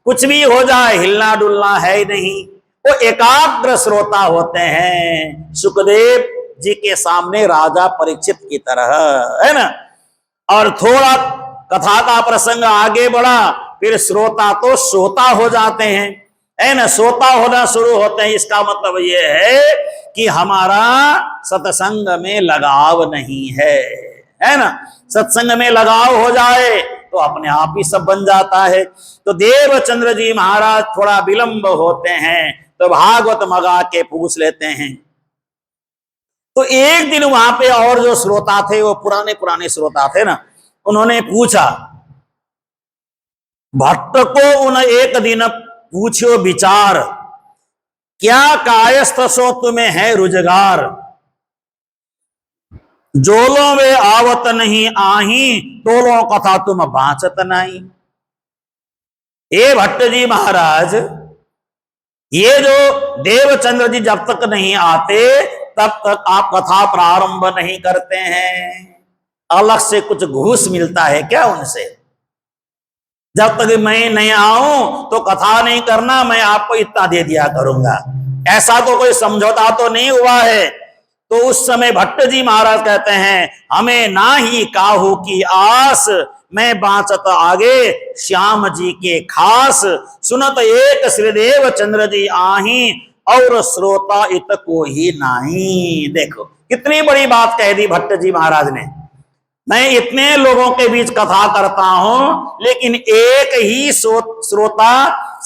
कुछ भी हो जाए हिलना डुलना है ही नहीं, वो एकाग्र श्रोता होते हैं, सुखदेव जी के सामने राजा परीक्षित की तरह, है ना। और थोड़ा कथा का प्रसंग आगे बढ़ा, फिर श्रोता तो श्रोता हो जाते हैं, है ना, श्रोता होना शुरू होते हैं। इसका मतलब ये है कि हमारा सत्संग में लगाव नहीं है ना। सत्संग में लगाव हो जाए तो अपने आप ही सब बन जाता है। तो देवचंद्र जी महाराज थोड़ा विलंब होते हैं तो भागवत मगा के पूछ लेते हैं। तो एक दिन वहां पे और जो श्रोता थे वो पुराने पुराने श्रोता थे ना, उन्होंने पूछा, भट्ट को उन एक दिन पूछो विचार, क्या कायस्थ सो तुम्हें है रुजगार, जोलो वे आवत नहीं आही, तोलो कथा तुम बाँचत नहीं। ये भट्ट जी महाराज, ये जो देवचंद्र जी जब तक नहीं आते तब तक आप कथा प्रारंभ नहीं करते हैं, अलग से कुछ घूस मिलता है क्या उनसे? जब तक मैं नहीं आऊं तो कथा नहीं करना, मैं आपको इतना दे दिया करूंगा, ऐसा तो कोई समझौता तो नहीं हुआ है। तो उस समय भट्ट जी महाराज कहते हैं, हमें ना ही काहू की आस, मैं बाँचत आगे श्याम जी के खास, सुनत एक श्रीदेव चंद्र जी आही, और श्रोता इत को ही नाही। देखो कितनी बड़ी बात कह दी भट्ट जी महाराज ने, मैं इतने लोगों के बीच कथा करता हूं लेकिन एक ही श्रोता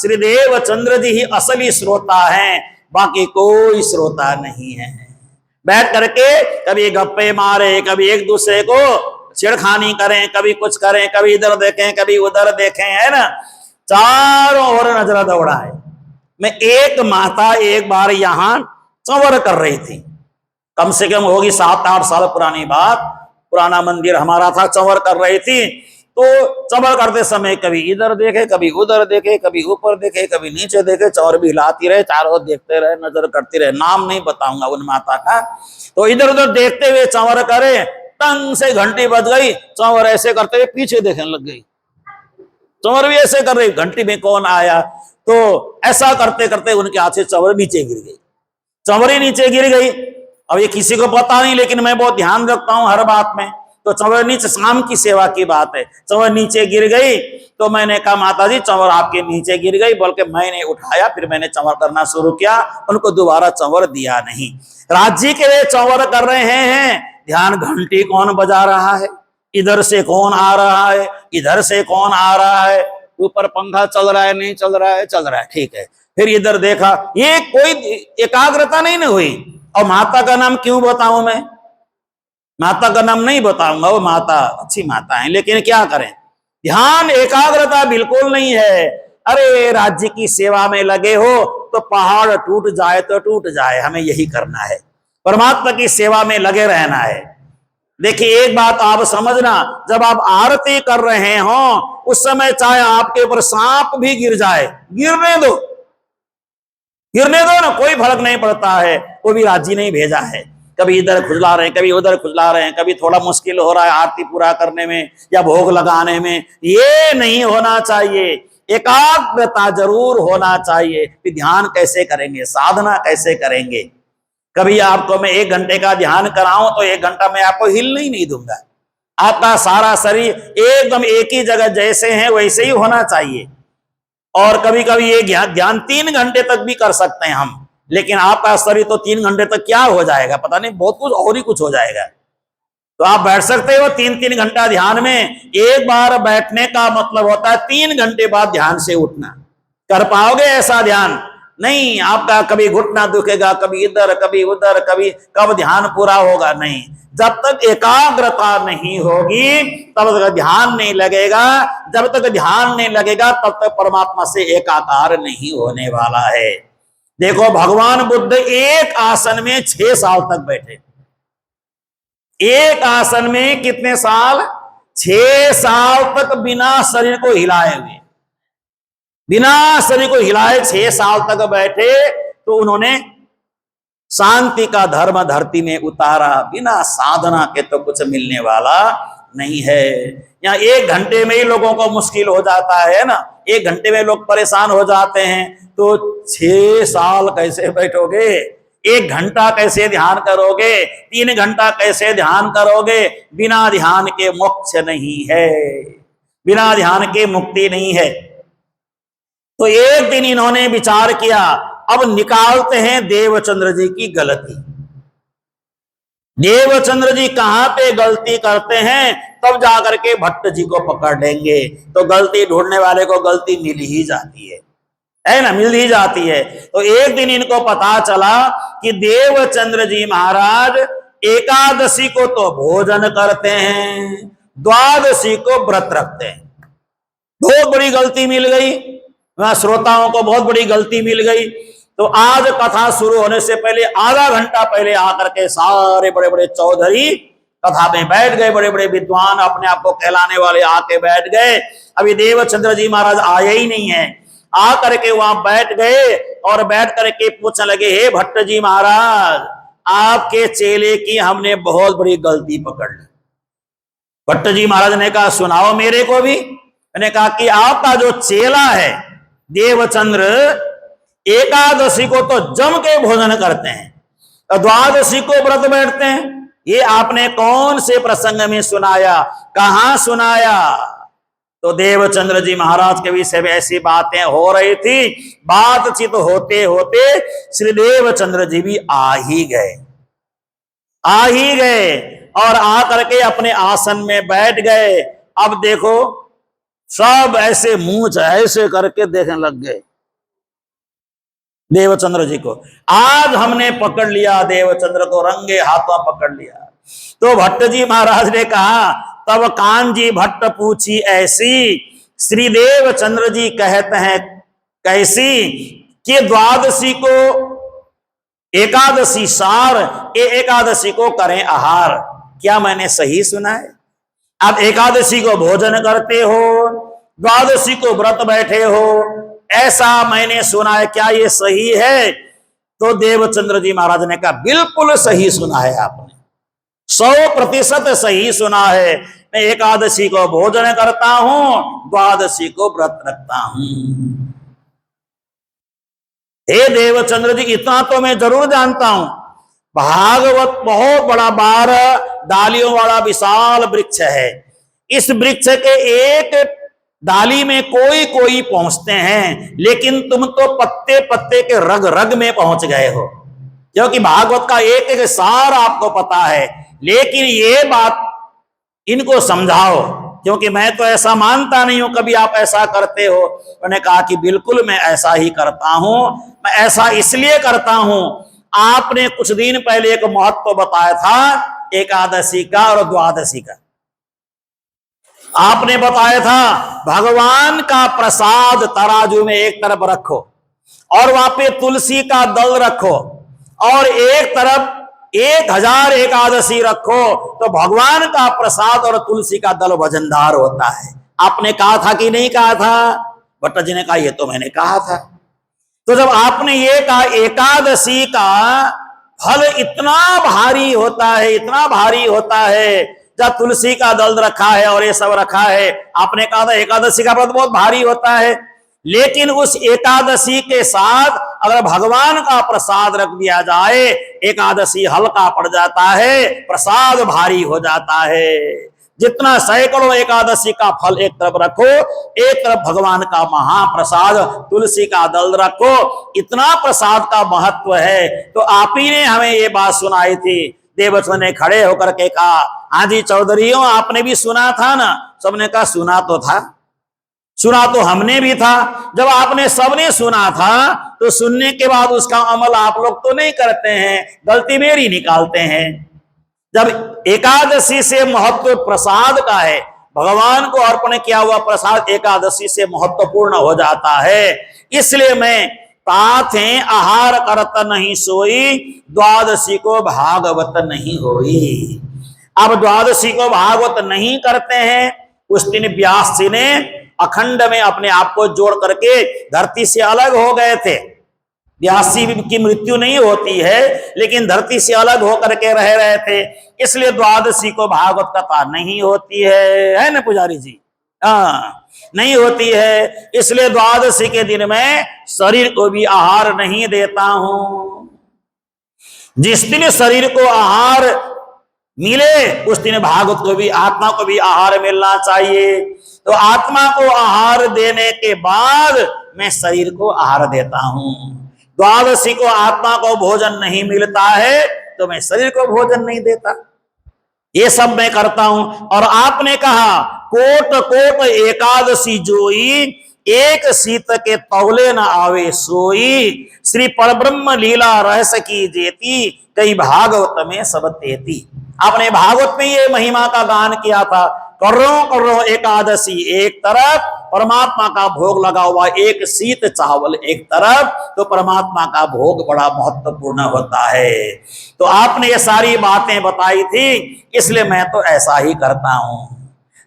श्रीदेव चंद्र जी ही असली श्रोता हैं, बाकी कोई श्रोता नहीं है। बैठ करके कभी गप्पे मारे, कभी एक दूसरे को छेड़खानी करें, कभी कुछ करें, कभी इधर देखें कभी उधर देखें, है ना, चारों ओर नजर दौड़ाए। मैं एक माता एक बार यहां चंवर कर रही थी, कम से कम होगी 7-8 साल पुरानी बात, पुराना मंदिर हमारा था, चंवर कर रही थी। तो चंवर करते समय कभी इधर देखे कभी उधर देखे, कभी ऊपर देखे कभी नीचे देखे, चंवर भी हिलाती रहे, चारों ओर देखते रहे, नजर करती रहे, नाम नहीं बताऊंगा उन माता का। तो इधर उधर देखते हुए चंवर करे, टंग से घंटी बज गई, चंवर ऐसे करते हुए पीछे देखने लग गई, चंवर भी ऐसे कर रही, घंटी में कौन आया। तो ऐसा करते करते उनके हाथ से चंवर नीचे गिर गई, चंवरी नीचे गिर गई। अब ये किसी को पता नहीं, लेकिन मैं बहुत ध्यान रखता हूं हर बात में। तो चंवर नीचे, शाम की सेवा की बात है, चंवर नीचे गिर गई। तो मैंने कहा माता जी चंवर आपके नीचे गिर गई, बल्कि मैंने उठाया, फिर मैंने चंवर करना शुरू किया, उनको दोबारा चंवर दिया नहीं। राज्य के लिए चंवर कर रहे हैं, ध्यान घंटी कौन बजा रहा है, इधर से कौन आ रहा है, इधर से कौन आ रहा है, ऊपर पंखा चल रहा है, नहीं चल रहा है, चल रहा है, ठीक है। फिर इधर देखा, ये कोई एकाग्रता नहीं ना हुई। और माता का नाम क्यों बताऊं मैं, माता का नाम नहीं बताऊंगा, वो माता अच्छी माता है, लेकिन क्या करें, ध्यान एकाग्रता बिल्कुल नहीं है। अरे राज्य की सेवा में लगे हो तो पहाड़ टूट जाए तो टूट जाए, हमें यही करना है, परमात्मा की सेवा में लगे रहना है। देखिए एक बात आप समझना, जब आप आरती कर रहे हो उस समय चाहे आपके ऊपर सांप भी गिर जाए, गिरने दो, गिरने दो ना, कोई फर्क नहीं पड़ता है, वो भी राज्य नहीं भेजा है। कभी इधर खुजला रहे हैं, कभी उधर खुजला रहे हैं, कभी थोड़ा मुश्किल हो रहा है आरती पूरा करने में या भोग लगाने में, ये नहीं होना चाहिए। एकाग्रता जरूर होना चाहिए। कि ध्यान कैसे करेंगे, साधना कैसे करेंगे। कभी आपको मैं 1 घंटे का ध्यान कराऊं तो 1 घंटा मैं आपको हिलने ही नहीं दूंगा, आपका सारा शरीर एकदम एक ही जगह जैसे हैं वैसे ही होना चाहिए। और कभी कभी ये ध्यान 3 घंटे तक भी कर सकते हैं हम, लेकिन आपका शरीर तो 3 घंटे तक क्या हो जाएगा पता नहीं, बहुत कुछ और ही कुछ हो जाएगा। तो आप बैठ सकते हो 3-3 घंटा ध्यान में। एक बार बैठने का मतलब होता है 3 घंटे बाद ध्यान से उठना। कर पाओगे ऐसा ध्यान? नहीं, आपका कभी घुटना दुखेगा, कभी इधर कभी उधर, कभी कब ध्यान पूरा होगा, नहीं। जब तक एकाग्रता नहीं होगी तब तक ध्यान नहीं लगेगा, जब तक ध्यान नहीं लगेगा तब तक परमात्मा से एकाकार नहीं होने वाला है। देखो भगवान बुद्ध एक आसन में 6 साल तक बैठे, एक आसन में कितने साल? 6 साल तक बिना शरीर को हिलाए हुए, बिना शरीर को हिलाए 6 साल तक बैठे। तो उन्होंने शांति का धर्म धरती में उतारा। बिना साधना के तो कुछ मिलने वाला नहीं है। यहाँ 1 घंटे में ही लोगों को मुश्किल हो जाता है ना, 1 घंटे में लोग परेशान हो जाते हैं, तो 6 साल कैसे बैठोगे? 1 घंटा कैसे ध्यान करोगे? 3 घंटा कैसे ध्यान करोगे? बिना ध्यान के मोक्ष नहीं है, बिना ध्यान के मुक्ति नहीं है। तो एक दिन इन्होंने विचार किया, अब निकालते हैं देवचंद्र जी की गलती। देवचंद्र जी कहां पे गलती करते हैं तब जाकर के भट्ट जी को पकड़ लेंगे। तो गलती ढूंढने वाले को गलती मिल ही जाती है ना, मिल ही जाती है। तो एक दिन इनको पता चला कि देवचंद्र जी महाराज एकादशी को तो भोजन करते हैं, द्वादशी को व्रत रखते हैं। बहुत बड़ी गलती मिल गई, श्रोताओं को बहुत बड़ी गलती मिल गई। तो आज कथा शुरू होने से पहले आधा घंटा पहले आकर के सारे बड़े बड़े चौधरी कथा में बैठ गए, बड़े बड़े विद्वान अपने आप को कहलाने वाले आके बैठ गए। अभी देवचंद्र जी महाराज आए ही नहीं है, आकर के वहां बैठ गए और बैठ करके पूछने लगे, हे भट्ट जी महाराज, आपके चेले की हमने बहुत बड़ी गलती पकड़ ली। भट्ट जी महाराज ने कहा, सुनाओ मेरे को भी। मैंने कहा कि आपका जो चेला है देवचंद्र, एकादशी को तो जम के भोजन करते हैं, द्वादशी को व्रत बैठते हैं। ये आपने कौन से प्रसंग में सुनाया, कहां सुनाया? तो देवचंद्र जी महाराज के विषय में ऐसी बातें हो रही थी। बातचीत होते होते श्री देवचंद्र जी भी आ ही गए और आकर के अपने आसन में बैठ गए। अब देखो सब ऐसे मुंह ऐसे करके देखने लग गए देवचंद्र जी को। आज हमने पकड़ लिया देवचंद्र को, रंगे हाथों पकड़ लिया। तो भट्ट जी महाराज ने कहा, तब कानजी भट्ट पूछी ऐसी, श्री देवचंद्र जी कहते हैं कैसी, कि द्वादशी को एकादशी सार, एकादशी को करें आहार। क्या मैंने सही सुना है? आप एकादशी को भोजन करते हो, द्वादशी को व्रत बैठे हो, ऐसा मैंने सुना है, क्या ये सही है? तो देवचंद्र जी महाराज ने कहा, बिल्कुल सही सुना है आपने, 100% सही सुना है। मैं एकादशी को भोजन करता हूं, द्वादशी को व्रत रखता हूं। हे देवचंद्र जी, इतना तो मैं जरूर जानता हूं, भागवत बहुत बड़ा 12 डालियों वाला विशाल वृक्ष है। इस वृक्ष के एक डाली में कोई कोई पहुंचते हैं, लेकिन तुम तो पत्ते पत्ते के रग रग में पहुंच गए हो, क्योंकि भागवत का एक एक सार आपको पता है। लेकिन ये बात इनको समझाओ, क्योंकि मैं तो ऐसा मानता नहीं हूं कभी आप ऐसा करते हो। उन्होंने कहा कि बिल्कुल मैं ऐसा ही करता हूं। मैं ऐसा इसलिए करता हूं, आपने कुछ दिन पहले एक महत्व बताया था एकादशी का और द्वादशी का। आपने बताया था भगवान का प्रसाद तराजू में एक तरफ रखो और वहां पे तुलसी का दल रखो और एक तरफ 1000 एकादशी रखो, तो भगवान का प्रसाद और तुलसी का दल वजनदार होता है। आपने कहा था कि नहीं कहा था? भट्ट जी ने कहा ये तो मैंने कहा था। तो जब आपने ये कहा एकादशी का फल इतना भारी होता है, इतना भारी होता है, जब तुलसी का दल रखा है और ये सब रखा है, आपने कहा था एकादशी का व्रत बहुत भारी होता है, लेकिन उस एकादशी के साथ अगर भगवान का प्रसाद रख दिया जाए, एकादशी हल्का पड़ जाता है, प्रसाद भारी हो जाता है। जितना सैकड़ों एकादशी का फल एक तरफ रखो, एक तरफ भगवान का महाप्रसाद तुलसी का दल रखो, इतना प्रसाद का महत्व है। तो आप ही ने हमें ये बात सुनाई थी। देवचंद ने खड़े होकर के कहा, हाँ जी चौधरीयों, आपने भी सुना था ना? सबने कहा सुना तो था, सुना तो हमने भी था। जब आपने सबने सुना था तो सुनने के बाद उसका अमल आप लोग तो नहीं करते हैं, गलती मेरी निकालते हैं। जब एकादशी से महत्व प्रसाद का है, भगवान को अर्पण किया हुआ प्रसाद एकादशी से महत्वपूर्ण हो जाता है। इसलिए मैं ताथे आहार करत नहीं सोई, द्वादशी को भागवत नहीं होई। अब द्वादशी को भागवत नहीं करते हैं। उस दिन व्यास जी ने अखंड में अपने आप को जोड़ करके धरती से अलग हो गए थे। व्यास जी की मृत्यु नहीं होती है, लेकिन धरती से अलग होकर के रह रहे थे, इसलिए द्वादशी को भागवत कथा नहीं होती है ना पुजारी जी? हाँ, नहीं होती है। इसलिए द्वादशी के दिन मैं शरीर को भी आहार नहीं देता हूं। जिस दिन शरीर को आहार मिले उस दिन भागवत को भी, आत्मा को भी आहार मिलना चाहिए। तो आत्मा को आहार देने के बाद मैं शरीर को आहार देता हूं। द्वादशी को आत्मा को भोजन नहीं मिलता है तो मैं शरीर को भोजन नहीं देता। ये सब मैं करता हूं। और आपने कहा कोट कोट एकादशी जोई, एक सीत के तौले न आवे सोई, श्री परब्रह्म लीला रहस की जेती, कई भागवत में सब तेती। आपने भागवत में ये महिमा का गान किया था। करो एकादशी एक तरफ, परमात्मा का भोग लगा हुआ एक सीत चावल एक तरफ, तो परमात्मा का भोग बड़ा महत्वपूर्ण होता है। तो आपने ये सारी बातें बताई थी, इसलिए मैं तो ऐसा ही करता हूं।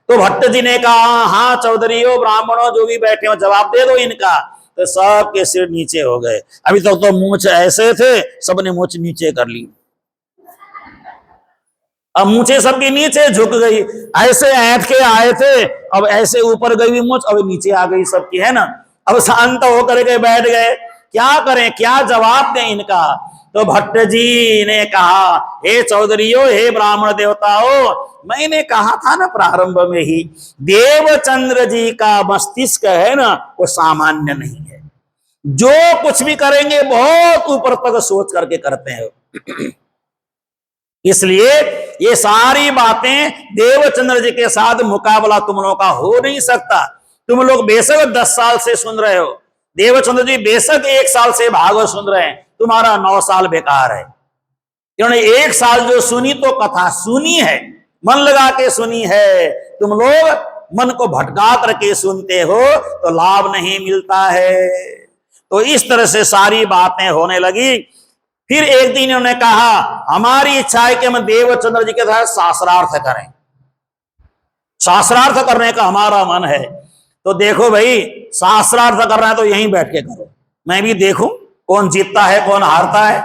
तो भट्ट जी ने कहा, हाँ चौधरीओ, ब्राह्मणों जो भी बैठे हो, जवाब दे दो इनका। तो सबके सिर नीचे हो गए। अभी तक तो मूंछ ऐसे थे, सबने मूंछ नीचे कर ली। अब मूंछे सबकी नीचे झुक गई। ऐसे ऐंठ के आए थे, अब ऐसे ऊपर गई मूंछ, अब नीचे आ गई सबकी, है ना? अब शांत होकर के बैठ गए। क्या करें, क्या जवाब दें इनका? तो भट्ट जी ने कहा, हे चौधरीओ, हे ब्राह्मण देवताओं, मैंने कहा था ना प्रारंभ में ही, देवचंद्र जी का मस्तिष्क है ना, वो सामान्य नहीं है। जो कुछ भी करेंगे बहुत ऊपर तक सोच करके करते हैं। इसलिए ये सारी बातें देवचंद्र जी के साथ मुकाबला तुम लोगों का हो नहीं सकता। तुम लोग बेशक 10 साल से सुन रहे हो, देवचंद्र जी बेशक 1 साल से भागवत सुन रहे हैं, तुम्हारा 9 साल बेकार है। क्योंकि 1 साल जो सुनी तो कथा सुनी है, मन लगा के सुनी है। तुम लोग मन को भटका करके सुनते हो तो लाभ नहीं मिलता है। तो इस तरह से सारी बातें होने लगी। फिर एक दिन उन्होंने कहा, हमारी इच्छा है कि हम देवचंद्र जी के साथ शास्त्रार्थ करें, शास्त्रार्थ करने का हमारा मन है। तो देखो भाई, शास्त्रार्थ करना है तो यहीं बैठ के करो, मैं भी देखूं कौन जीतता है कौन हारता है।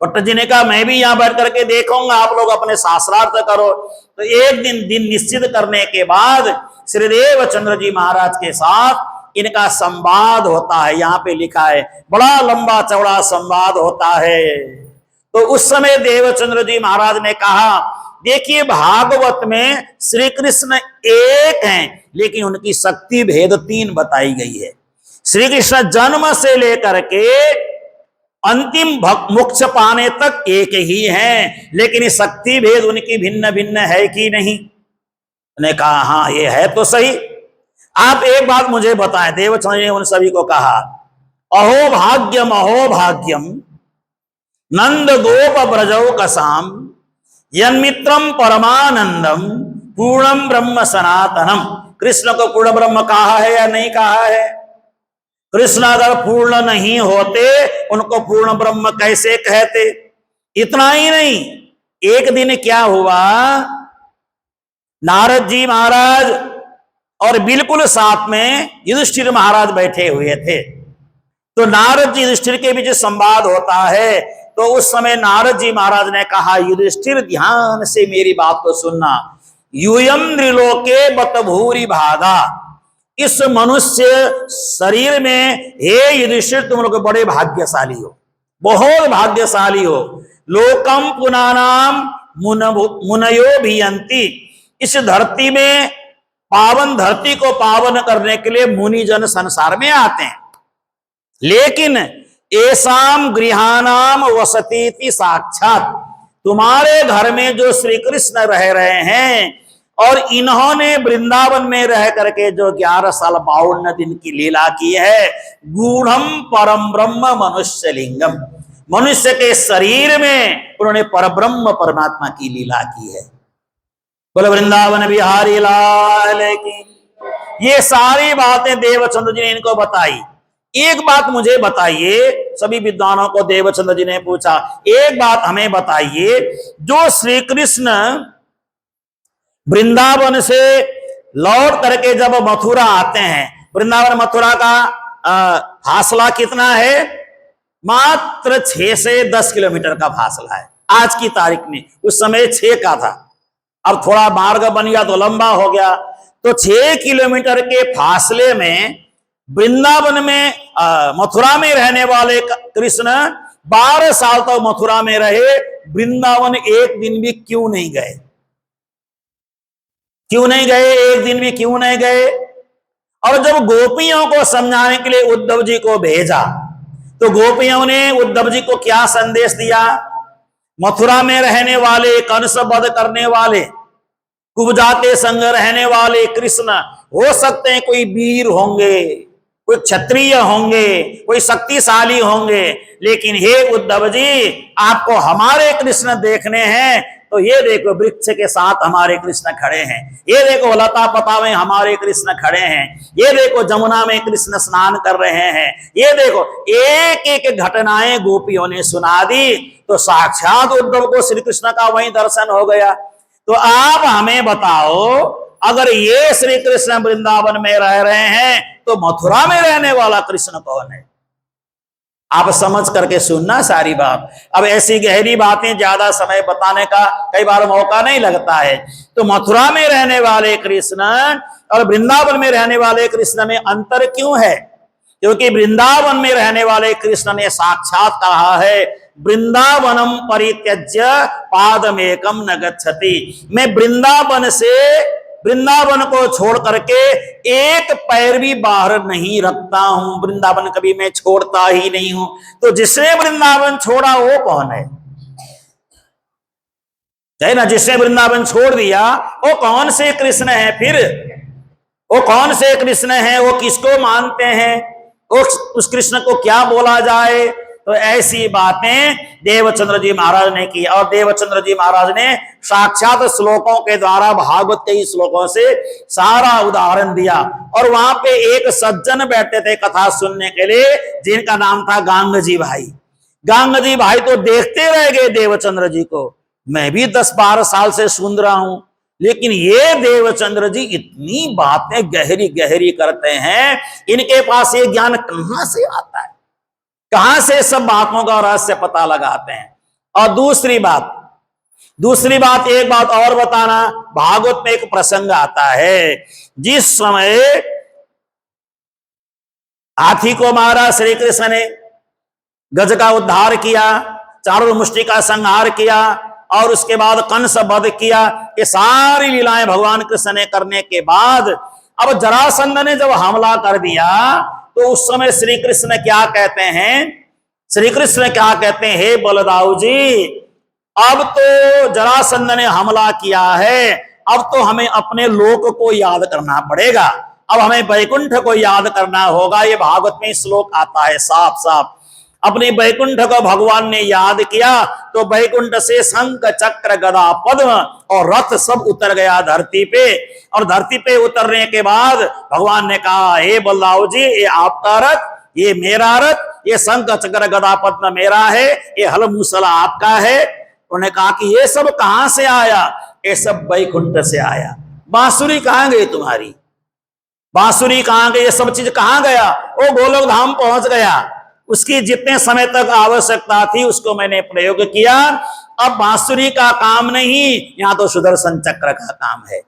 भट्ट जी ने कहा, मैं भी यहां बैठ करके देखूंगा, आप लोग अपने शास्त्रार्थ करो। तो एक दिन निश्चित करने के बाद श्री देवचंद्र जी महाराज के साथ इनका संवाद होता है। यहाँ पे लिखा है, बड़ा लंबा चौड़ा संवाद होता है। तो उस समय देवचंद्र जी महाराज ने कहा, देखिए भागवत में श्री कृष्ण एक हैं, लेकिन उनकी शक्ति भेद 3 बताई गई है। श्री कृष्ण जन्म से लेकर के अंतिम मोक्ष पाने तक एक ही हैं, लेकिन शक्ति भेद उनकी भिन्न भिन्न है कि नहीं? ने कहा हाँ ये है तो सही। आप एक बात मुझे बताएं, देवचंद्र जी ने उन सभी को कहा, अहो भाग्यम नंद गोप ब्रजौ कसाम यन्मित्रम परमानंदम पूर्णम ब्रह्म सनातनम। कृष्ण को पूर्ण ब्रह्म कहा है या नहीं कहा है? कृष्ण अगर पूर्ण नहीं होते उनको पूर्ण ब्रह्म कैसे कहते? इतना ही नहीं, एक दिन क्या हुआ, नारद जी महाराज और बिल्कुल साथ में युधिष्ठिर महाराज बैठे हुए थे। तो नारद जी युधिष्ठिर के बीच संवाद होता है। तो उस समय नारद जी महाराज ने कहा, युधिष्ठिर ध्यान से मेरी बात को सुनना, यूयम त्रिलोके बत भूरि भागा, इस मनुष्य शरीर में हे युधिष्ठिर तुम लोग बड़े भाग्यशाली हो, बहुत भाग्यशाली हो। लोकम पुनानाम मुनयो भियंती, इस धरती में पावन धरती को पावन करने के लिए मुनिजन संसार में आते हैं, लेकिन एसाम गृहानाम वसतीति साक्षात, तुम्हारे घर में जो श्री कृष्ण रह रहे हैं और इन्होंने वृंदावन में रह करके जो 11 साल 52 दिन की लीला की है, गूढ़म परम ब्रह्म मनुष्य लिंगम, मनुष्य के शरीर में उन्होंने परब्रह्म परमात्मा की लीला की है। बोले वृंदावन बिहारी लाल की। ये सारी बातें देवचंद्र जी ने इनको बताई। एक बात मुझे बताइए, सभी विद्वानों को देवचंद्र जी ने पूछा, एक बात हमें बताइए, जो श्री कृष्ण वृंदावन से लौट करके जब मथुरा आते हैं, वृंदावन मथुरा का फासला कितना है? मात्र 6 से 10 किलोमीटर का फासला है आज की तारीख में। उस समय 6 का था, अब थोड़ा मार्ग बन गया तो लंबा हो गया। तो 6 किलोमीटर के फासले में वृंदावन में मथुरा में रहने वाले कृष्ण 12 साल तक मथुरा में रहे, वृंदावन एक दिन भी क्यों नहीं गए? क्यों नहीं गए? एक दिन भी क्यों नहीं गए? और जब गोपियों को समझाने के लिए उद्धव जी को भेजा, तो गोपियों ने उद्धव जी को क्या संदेश दिया? मथुरा में रहने वाले, कंस वध करने वाले, कुब्जाते संग रहने वाले कृष्ण हो सकते हैं कोई वीर होंगे, कोई क्षत्रिय होंगे, कोई शक्तिशाली होंगे, लेकिन हे उद्धव जी आपको हमारे कृष्ण देखने हैं तो ये देखो वृक्ष के साथ हमारे कृष्ण खड़े हैं, ये देखो लता पता में हमारे कृष्ण खड़े हैं, ये देखो जमुना में कृष्ण स्नान कर रहे हैं, ये देखो एक एक घटनाएं गोपियों ने सुना दी। तो साक्षात उद्धव को श्री कृष्ण का वहीं दर्शन हो गया। तो आप हमें बताओ, अगर ये श्री कृष्ण वृंदावन में रह रहे हैं तो मथुरा में रहने वाला कृष्ण कौन है? आप समझ करके सुनना सारी बात। अब ऐसी गहरी बातें ज्यादा समय बताने का कई बार मौका नहीं लगता है। तो मथुरा में रहने वाले कृष्ण और वृंदावन में रहने वाले कृष्ण में अंतर क्यों है? क्योंकि वृंदावन में रहने वाले कृष्ण ने साक्षात कहा है, वृंदावनम परित्यज्य पादमेकम न गच्छति, मैं वृंदावन को छोड़ करके एक पैर भी बाहर नहीं रखता हूं, वृंदावन कभी मैं छोड़ता ही नहीं हूं। तो जिसने वृंदावन छोड़ा वो कौन है ना? जिसने वृंदावन छोड़ दिया वो कौन से कृष्ण है? फिर वो कौन से कृष्ण है? वो किसको मानते हैं? उस कृष्ण को क्या बोला जाए? तो ऐसी बातें देवचंद्र जी महाराज ने की। और देवचंद्र जी महाराज ने साक्षात श्लोकों के द्वारा, भागवत के ही श्लोकों से सारा उदाहरण दिया। और वहां पे एक सज्जन बैठे थे कथा सुनने के लिए, जिनका नाम था गांगजी भाई। गांगजी भाई तो देखते रह गए देवचंद्र जी को। मैं भी 10-12 साल से सुन रहा हूं, लेकिन ये देवचंद्र जी इतनी बातें गहरी गहरी करते हैं, इनके पास ये ज्ञान कहां से आता है? कहां से सब बातों का रहस्य पता लगाते हैं? और दूसरी बात एक बात और बताना, भागवत में एक प्रसंग आता है, जिस समय हाथी को मारा श्री कृष्ण ने, गज का उद्धार किया, चारों मुष्टि का संहार किया और उसके बाद कंस वध किया, ये सारी लीलाएं भगवान कृष्ण ने करने के बाद अब जरासंध ने जब हमला कर दिया, तो उस समय श्री कृष्ण क्या कहते हैं? श्री कृष्ण क्या कहते हैं? हे बलदाऊ जी, अब तो जरासंध ने हमला किया है, अब तो हमें अपने लोक को याद करना पड़ेगा, अब हमें वैकुंठ को याद करना होगा। ये भागवत में श्लोक आता है साफ साफ। अपने वैकुंठ को भगवान ने याद किया तो वैकुंठ से शंख चक्र गदा पद्म और रथ सब उतर गया धरती पे। और धरती पे उतरने के बाद भगवान ने कहा, हे बलदाऊ जी, ये आपका रथ, ये मेरा रथ, ये शंख चक्र गदा पद्म मेरा है, ये हल मूसल आपका है। उन्होंने कहा कि ये सब कहां से आया? ये सब वैकुंठ से आया। बांसुरी कहां गई तुम्हारी? बांसुरी कहां गई? ये सब चीज कहां गया? वो गोलोक धाम पहुंच गया। उसकी जितने समय तक आवश्यकता थी उसको मैंने प्रयोग किया। अब बांसुरी का काम नहीं, यहां तो सुदर्शन चक्र का काम है,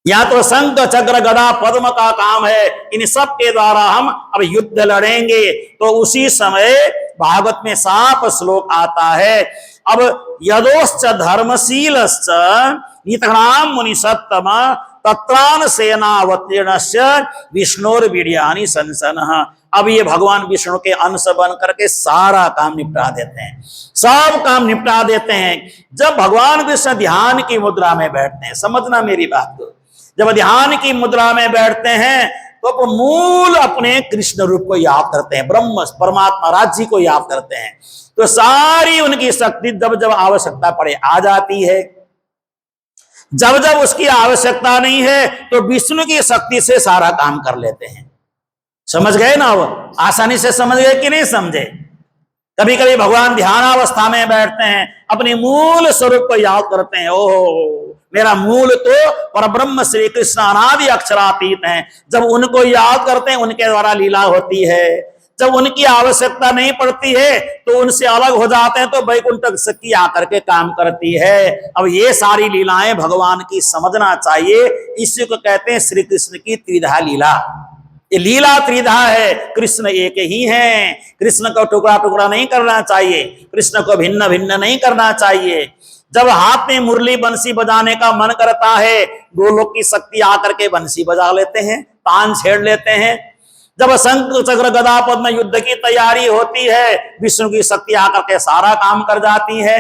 या तो शंख चक्र गदा पद्म का काम है। इन सब के द्वारा हम अब युद्ध लड़ेंगे। तो उसी समय भागवत में साफ श्लोक आता है, अब यदोश्च धर्मशीलश्च नितराम मुनि सत्तम तत्रान सेनावतीर्णस्य विष्णुर्वीर्याणि संसनः। अब ये भगवान विष्णु के अंश बन करके सारा काम निपटा देते हैं, सब काम निपटा देते हैं। जब भगवान कृष्ण ध्यान की मुद्रा में बैठते हैं, समझना मेरी बात को, जब ध्यान की मुद्रा में बैठते हैं तो मूल अपने कृष्ण रूप को याद करते हैं, ब्रह्म परमात्मा राज्य को याद करते हैं। तो सारी उनकी शक्ति जब जब आवश्यकता पड़े आ जाती है, जब जब उसकी आवश्यकता नहीं है तो विष्णु की शक्ति से सारा काम कर लेते हैं। समझ गए ना? वो आसानी से समझ गए कि नहीं समझे? कभी कभी भगवान ध्यानावस्था में बैठते हैं, अपने मूल स्वरूप को याद करते हैं। ओहो, मेरा मूल तो परब्रह्म श्री कृष्ण अनादि अक्षरातीत हैं। जब उनको याद करते हैं उनके द्वारा लीला होती है। जब उनकी आवश्यकता नहीं पड़ती है तो उनसे अलग हो जाते हैं तो वैकुंठ शक्ति आकर के काम करती है। अब ये सारी लीलाएं भगवान की समझना चाहिए। इसी को कहते हैं श्री कृष्ण की त्रिधा लीला। ये लीला त्रिधा है, कृष्ण एक ही हैं। कृष्ण को टुकड़ा टुकड़ा नहीं करना चाहिए, कृष्ण को भिन्न भिन्न नहीं करना चाहिए। जब हाथ में मुरली बंसी बजाने का मन करता है, गोलोक की शक्ति आकर के बंसी बजा लेते हैं, तान छेड़ लेते हैं। जब शंख चक्र गदा पद्म युद्ध की तैयारी होती है, विष्णु की शक्ति आकर के सारा काम कर जाती है।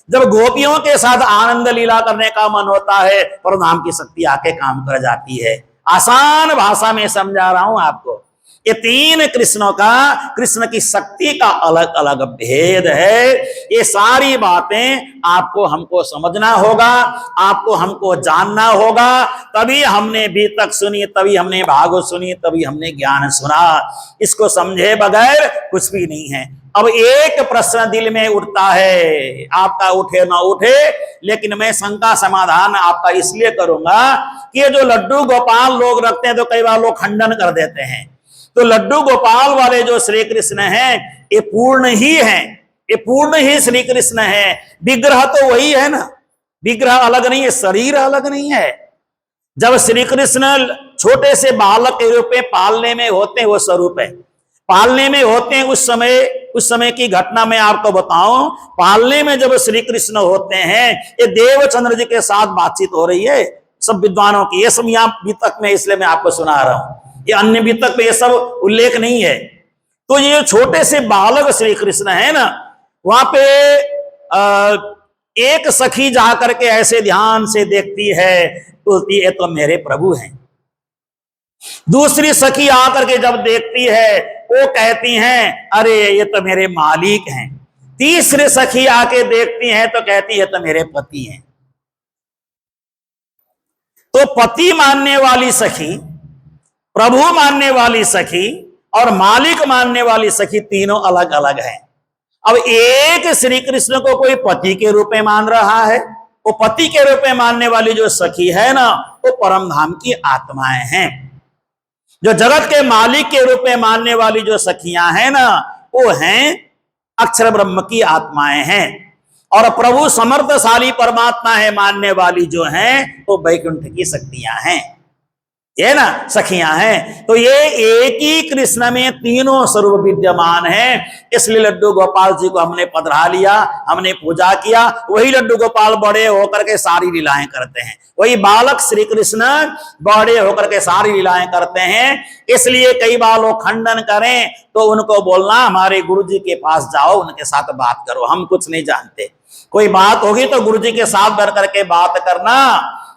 जब गोपियों के साथ आनंद लीला करने का मन होता है, परमात्मा की शक्ति आके काम कर जाती है। आसान भाषा में समझा रहा हूं आपको। ये तीन कृष्णों का, कृष्ण की शक्ति का अलग अलग भेद है। ये सारी बातें आपको हमको समझना होगा, आपको हमको जानना होगा। तभी हमने बीतक सुनी, तभी हमने भागवत सुनी, तभी हमने ज्ञान सुना। इसको समझे बगैर कुछ भी नहीं है। अब एक प्रश्न दिल में उठता है, आपका उठे ना उठे, लेकिन मैं शंका समाधान आपका इसलिए करूंगा कि ये जो लड्डू गोपाल लोग रखते हैं तो कई बार लोग खंडन कर देते हैं। तो लड्डू गोपाल वाले जो श्री कृष्ण हैं ये पूर्ण ही हैं, ये पूर्ण ही श्री कृष्ण हैं। विग्रह तो वही है ना, विग्रह अलग नहीं है, शरीर अलग नहीं है। जब श्री कृष्ण छोटे से बालक के रूप में पालने में होते हैं, वो स्वरूप है, पालने में होते हैं। उस समय की घटना मैं आपको बताऊं। पालने में जब श्री कृष्ण होते हैं, ये देवचंद्र जी के साथ बातचीत हो रही है सब विद्वानों की। ये सब यहाँ बीतक में, इसलिए मैं आपको सुना रहा हूं, ये अन्य बीतक में ये सब उल्लेख नहीं है। तो ये छोटे से बालक श्री कृष्ण है ना, वहां पे एक सखी जाकर के ऐसे ध्यान से देखती है, बोलती है तो मेरे प्रभु हैं। दूसरी सखी आकर के जब देखती है, वो कहती हैं अरे ये तो मेरे मालिक हैं। तीसरी सखी आके देखती हैं तो कहती है तो मेरे पति हैं। तो पति मानने वाली सखी, प्रभु मानने वाली सखी और मालिक मानने वाली सखी तीनों अलग अलग हैं। अब एक श्री कृष्ण को कोई पति के रूप में मान रहा है, वो पति के रूप में मानने वाली जो सखी है ना, वो परम धाम की आत्माएं हैं। जो जगत के मालिक के रूप में मानने वाली जो सखियां हैं ना, वो हैं अक्षर ब्रह्म की आत्माएं हैं। और प्रभु समर्थशाली परमात्मा है मानने वाली जो हैं, वो वैकुंठ की शक्तियां हैं, ये ना सखियां हैं। तो ये एक ही कृष्ण में तीनों स्वरूप विद्यमान हैं। इसलिए लड्डू गोपाल जी को हमने पधरा लिया, हमने पूजा किया। वही लड्डू गोपाल बड़े होकर के सारी लीलाएं करते हैं, वही बालक श्री कृष्ण बड़े होकर के सारी लीलाएं करते हैं। इसलिए कई बार लोग खंडन करें तो उनको बोलना हमारे गुरु जी के पास जाओ, उनके साथ बात करो, हम कुछ नहीं जानते। कोई बात होगी तो गुरु जी के साथ बैठ करके बात करना।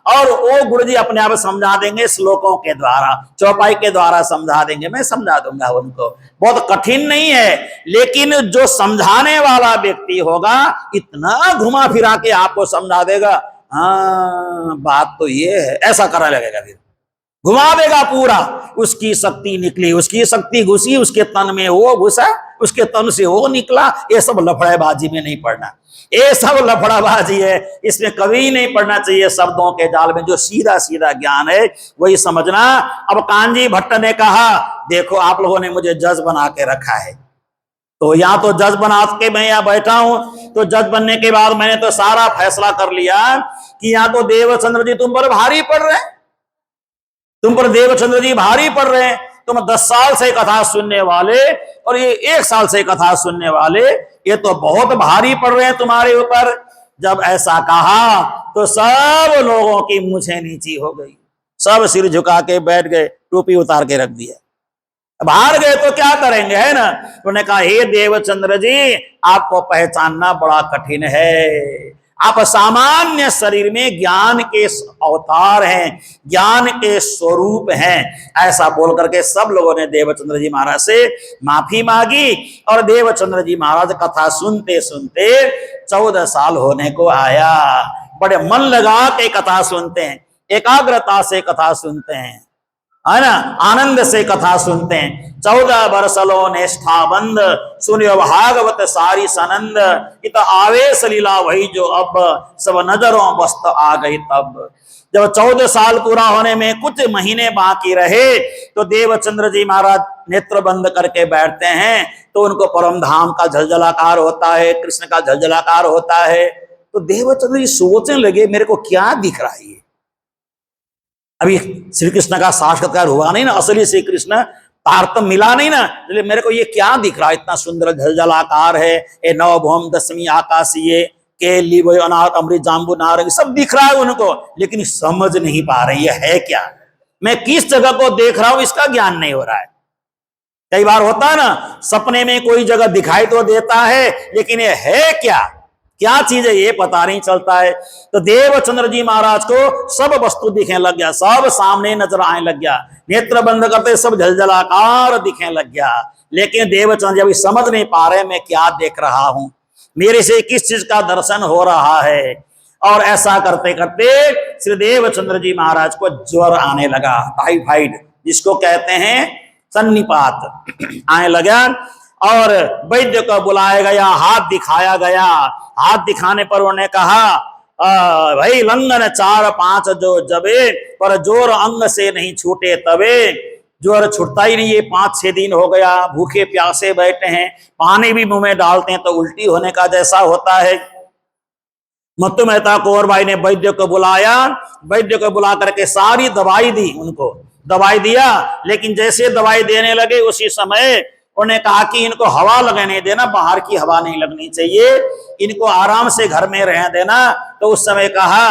और वो गुरु जी अपने आप समझा देंगे, श्लोकों के द्वारा, चौपाई के द्वारा समझा देंगे, मैं समझा दूंगा उनको। बहुत कठिन नहीं है, लेकिन जो समझाने वाला व्यक्ति होगा इतना घुमा फिरा के आपको समझा देगा, हाँ बात तो ये है, ऐसा करने लगेगा, फिर घुमा देगा पूरा। उसकी शक्ति निकली, उसकी शक्ति घुसी, उसके तन में वो घुसा, उसके तन से वो निकला। ये सब लफड़ेबाजी में नहीं पड़ना, ये सब लफड़ाबाजी है, इसमें कभी नहीं पड़ना चाहिए। शब्दों के जाल में जो सीधा सीधा ज्ञान है वही समझना। अब कांजी भट्ट ने कहा, देखो आप लोगों ने मुझे जज बना के रखा है, तो यहाँ तो जज बना के मैं यहाँ बैठा हूं, तो जज बनने के बाद मैंने तो सारा फैसला कर लिया कि यहाँ तो देवचंद्र जी तुम पर भारी पड़ रहे हैं, तुम पर देवचंद्र जी भारी पड़ रहे हैं। तुम 10 साल से कथा सुनने वाले और ये 1 साल से कथा सुनने वाले, ये तो बहुत भारी पड़ रहे हैं तुम्हारे ऊपर। जब ऐसा कहा तो सब लोगों की मूंछें नीची हो गई, सब सिर झुका के बैठ गए, टोपी उतार के रख दिया। अब हार गए तो क्या करेंगे, है ना। उन्होंने कहा, हे देवचंद्र जी आपको पहचानना बड़ा कठिन है, आप सामान्य शरीर में ज्ञान के अवतार हैं, ज्ञान के स्वरूप हैं। ऐसा बोल करके सब लोगों ने देवचंद्र जी महाराज से माफी मांगी। और देवचंद्र जी महाराज कथा सुनते सुनते 14 साल होने को आया। बड़े मन लगा के कथा सुनते हैं, एकाग्रता से कथा सुनते हैं, है ना, आनंद से कथा सुनते हैं। 14 बरसलो निष्ठा बंद, सुनियो भागवत सारी सनंद, इत आवेश लीला वही जो अब, सब नजरों बस्त आ गई तब। जब 14 साल पूरा होने में कुछ महीने बाकी रहे तो देवचंद्र जी महाराज नेत्र बंद करके बैठते हैं, तो उनको परम धाम का झलझलाकार होता है, कृष्ण का झलझलाकार होता है। तो देवचंद्र जी सोचने लगे, मेरे को क्या दिख रहा है, अभी श्री कृष्ण का साक्षात्कार हुआ नहीं ना, असली श्री कृष्ण तारतम मिला नहीं ना, इसलिए मेरे को ये क्या दिख रहा है, इतना सुंदर झलझलाकार है, ये नव भौम दशमी आकाशीय के लिए अनाथ अमृत जाम्बू नारंगी सब दिख रहा है उनको, लेकिन समझ नहीं पा रही है क्या, मैं किस जगह को देख रहा हूं इसका ज्ञान नहीं हो रहा है। कई बार होता है ना, सपने में कोई जगह दिखाई तो देता है, लेकिन ये है क्या चीज है ये पता नहीं चलता है। तो देवचंद्र जी महाराज को सब वस्तु दिखने लग गया, सब सामने नजर आने लग गया, नेत्र बंद करते सब झलझलाकार दिखने लग गया। लेकिन देवचंद्र जी अभी समझ नहीं पा रहे मैं क्या देख रहा हूं, मेरे से किस चीज का दर्शन हो रहा है। और ऐसा करते करते श्री देवचंद्र जी महाराज को ज्वर आने लगा, टाइफाइड जिसको कहते हैं, सन्निपात आने लगा। और वैद्य को बुलाया गया, हाथ दिखाया गया, हाथ दिखाने पर उन्होंने कहा, भाई लंगन 4-5 जो जबे, पर जोर अंग से नहीं छूटे तबे। जोर छूटता ही नहीं, ये 5-6 दिन हो गया, भूखे प्यासे बैठे हैं, पानी भी मुंह में डालते हैं तो उल्टी होने का जैसा होता है। मत्तु मेहता कुंवर भाई ने वैद्य को बुलाया, वैद्य को बुला करके सारी दवाई दी, उनको दवाई दिया। लेकिन जैसे दवाई देने लगे उसी समय उन्होंने कहा कि इनको हवा लगने देना, बाहर की हवा नहीं लगनी चाहिए, इनको आराम से घर में रहने देना। तो उस समय कहा,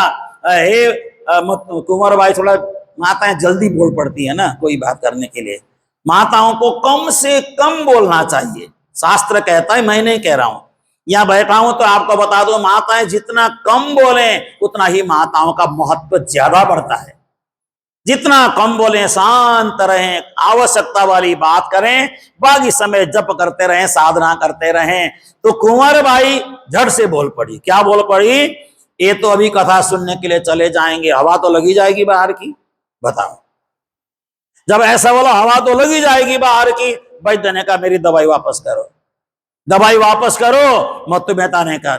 हे कुंवर भाई, थोड़ा माताएं जल्दी बोल पड़ती है ना कोई बात करने के लिए, माताओं को कम से कम बोलना चाहिए, शास्त्र कहता है, मैं नहीं कह रहा हूं। यहाँ बैठा हूं तो आपको बता दो, माताएं जितना कम बोले उतना ही माताओं का महत्व ज्यादा बढ़ता है। जितना कम बोलें, शांत रहें, आवश्यकता वाली बात करें, बाकी समय जप करते रहें, साधना करते रहें। तो कुंवर भाई झट से बोल पड़ी, क्या बोल पड़ी, ये तो अभी कथा सुनने के लिए चले जाएंगे, हवा तो लगी जाएगी बाहर की, बताओ। जब ऐसा बोला हवा तो लगी जाएगी बाहर की, वैद्य ने कहा मेरी दवाई वापस करो, दवाई वापस करो। मत्तु मेहता ने कहा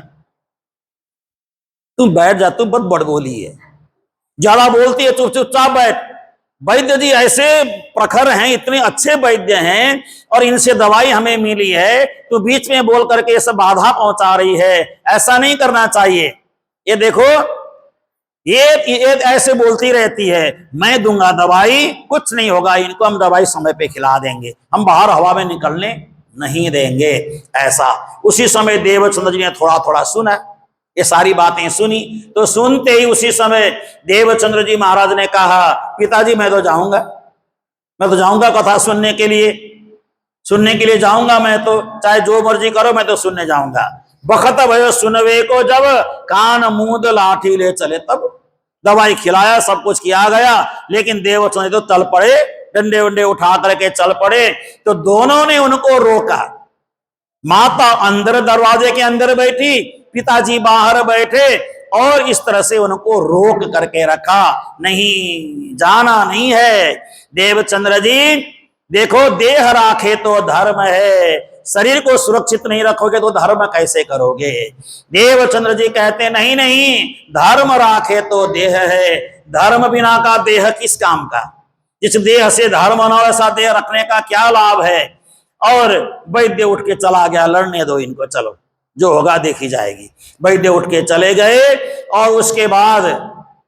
तुम बैठ जा, तुम बहुत बड़बोली है, ज्यादा बोलती है, चुपचाप बैठ। वैद्य जी ऐसे प्रखर हैं, इतने अच्छे वैद्य हैं, और इनसे दवाई हमें मिली है, तो बीच में बोल करके ये सब बाधा पहुंचा रही है, ऐसा नहीं करना चाहिए। ये देखो ये ऐसे बोलती रहती है, मैं दूंगा दवाई, कुछ नहीं होगा इनको, हम दवाई समय पे खिला देंगे, हम बाहर हवा में निकलने नहीं देंगे, ऐसा। उसी समय देवचंद्र जी ने थोड़ा थोड़ा सुना, ये सारी बातें सुनी। तो सुनते ही उसी समय देवचंद्र जी महाराज ने कहा, पिताजी मैं तो जाऊंगा कथा सुनने के लिए जाऊंगा, मैं तो चाहे जो मर्जी करो, मैं तो सुनने जाऊंगा। बखत भयो सुनवे को जब, कान मूंद लाठी ले चले तब। दवाई खिलाया, सब कुछ किया गया, लेकिन देवचंद्र जी तो चल पड़े, डंडे वंडे उठा करके चल पड़े। तो दोनों ने उनको रोका। माता अंदर दरवाजे के अंदर बैठी, पिताजी बाहर बैठे, और इस तरह से उनको रोक करके रखा, नहीं जाना नहीं है। देवचंद्र जी देखो, देह राखे तो धर्म है, शरीर को सुरक्षित नहीं रखोगे तो धर्म कैसे करोगे। देवचंद्र जी कहते नहीं नहीं, धर्म राखे तो देह है, धर्म बिना का देह किस काम का। जिस देह से धर्म न हो ऐसा देह रखने का क्या लाभ है। और वैद्य उठ के चला गया, लड़ने दो इनको, चलो जो होगा देखी जाएगी। वैद्य उठ के चले गए, और उसके बाद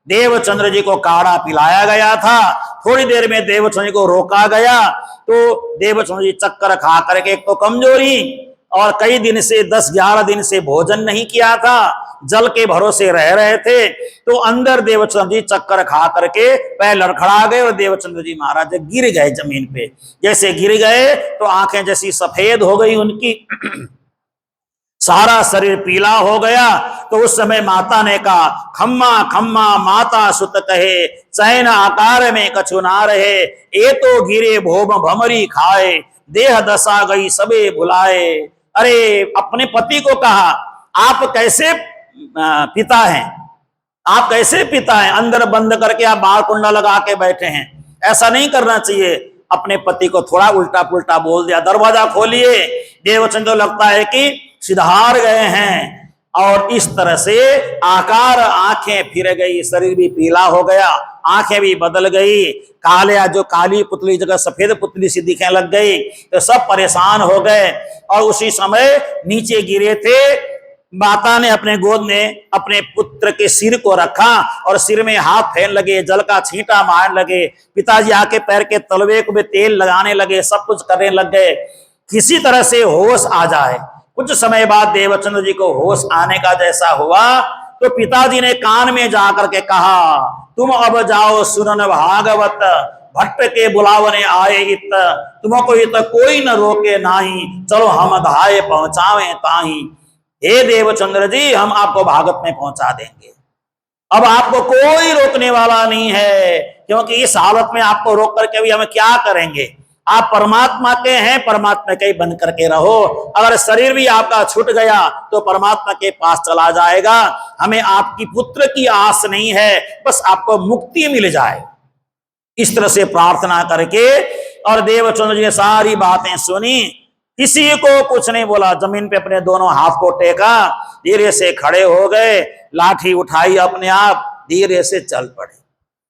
देवचंद्र जी को काढ़ा पिलाया गया था। थोड़ी देर में देवचंद्र जी को रोका गया, तो देवचंद्र जी चक्कर खा करके, एक तो कमजोरी, और कई दिन से 10-11 दिन से भोजन नहीं किया था, जल के भरोसे रह रहे थे। तो अंदर देवचंद्र जी चक्कर खा करके पैर लड़खड़ा गए, और देवचंद्र जी महाराज गिर गए जमीन पे। जैसे गिर गए तो आंखें जैसी सफेद हो गई उनकी, सारा शरीर पीला हो गया। तो उस समय माता ने कहा, खम्मा खम्मा माता सुत कहे, चैन आकार में कछु ना रहे, ए तो गिरे भोम भमरी खाए, देह दशा गई सबे भुलाए। अरे अपने पति को कहा, आप कैसे पिता हैं, आप कैसे पिता हैं, अंदर बंद करके आप बाहर कुंडा लगा के बैठे हैं, ऐसा नहीं करना चाहिए। अपने पति को थोड़ा उल्टा पुल्टा बोल दिया, दरवाजा खोलिए। देवचंद्र लगता है कि सिधार गए हैं, और इस तरह से आकार, आंखें फिर गई, शरीर भी पीला हो गया, आंखें भी बदल गई, काले जो काली पुतली जगह सफेद पुतली सी दिखने लग गई। तो सब परेशान हो गए, और उसी समय नीचे गिरे थे। माता ने अपने गोद में अपने पुत्र के सिर को रखा, और सिर में हाथ फेरने लगे, जल का छींटा मारने लगे। पिताजी आके पैर के तलवे को भी तेल लगाने लगे, सब कुछ करने लग गए, किसी तरह से होश आ जाए। कुछ समय बाद देवचंद्र जी को होश आने का जैसा हुआ, तो पिताजी ने कान में जाकर के कहा, तुम अब जाओ सुनन भागवत, भट्ट के बुलावने आए इत, तुमको इत कोई न रोके नाही, चलो हम धाये पहुंचावे ताही। हे देवचंद्र जी, हम आपको भागवत में पहुंचा देंगे, अब आपको कोई रोकने वाला नहीं है, क्योंकि इस हालत में आपको रोक करके भी हम क्या करेंगे। आप परमात्मा के हैं, परमात्मा के ही बन करके रहो। अगर शरीर भी आपका छूट गया तो परमात्मा के पास चला जाएगा। हमें आपकी पुत्र की आस नहीं है, बस आपको मुक्ति मिल जाए। इस तरह से प्रार्थना करके, और देवचंद्र जी ने सारी बातें सुनी, किसी को कुछ नहीं बोला, जमीन पे अपने दोनों हाथ को टेका, धीरे से खड़े हो गए, लाठी उठाई अपने आप, धीरे से चल पड़े।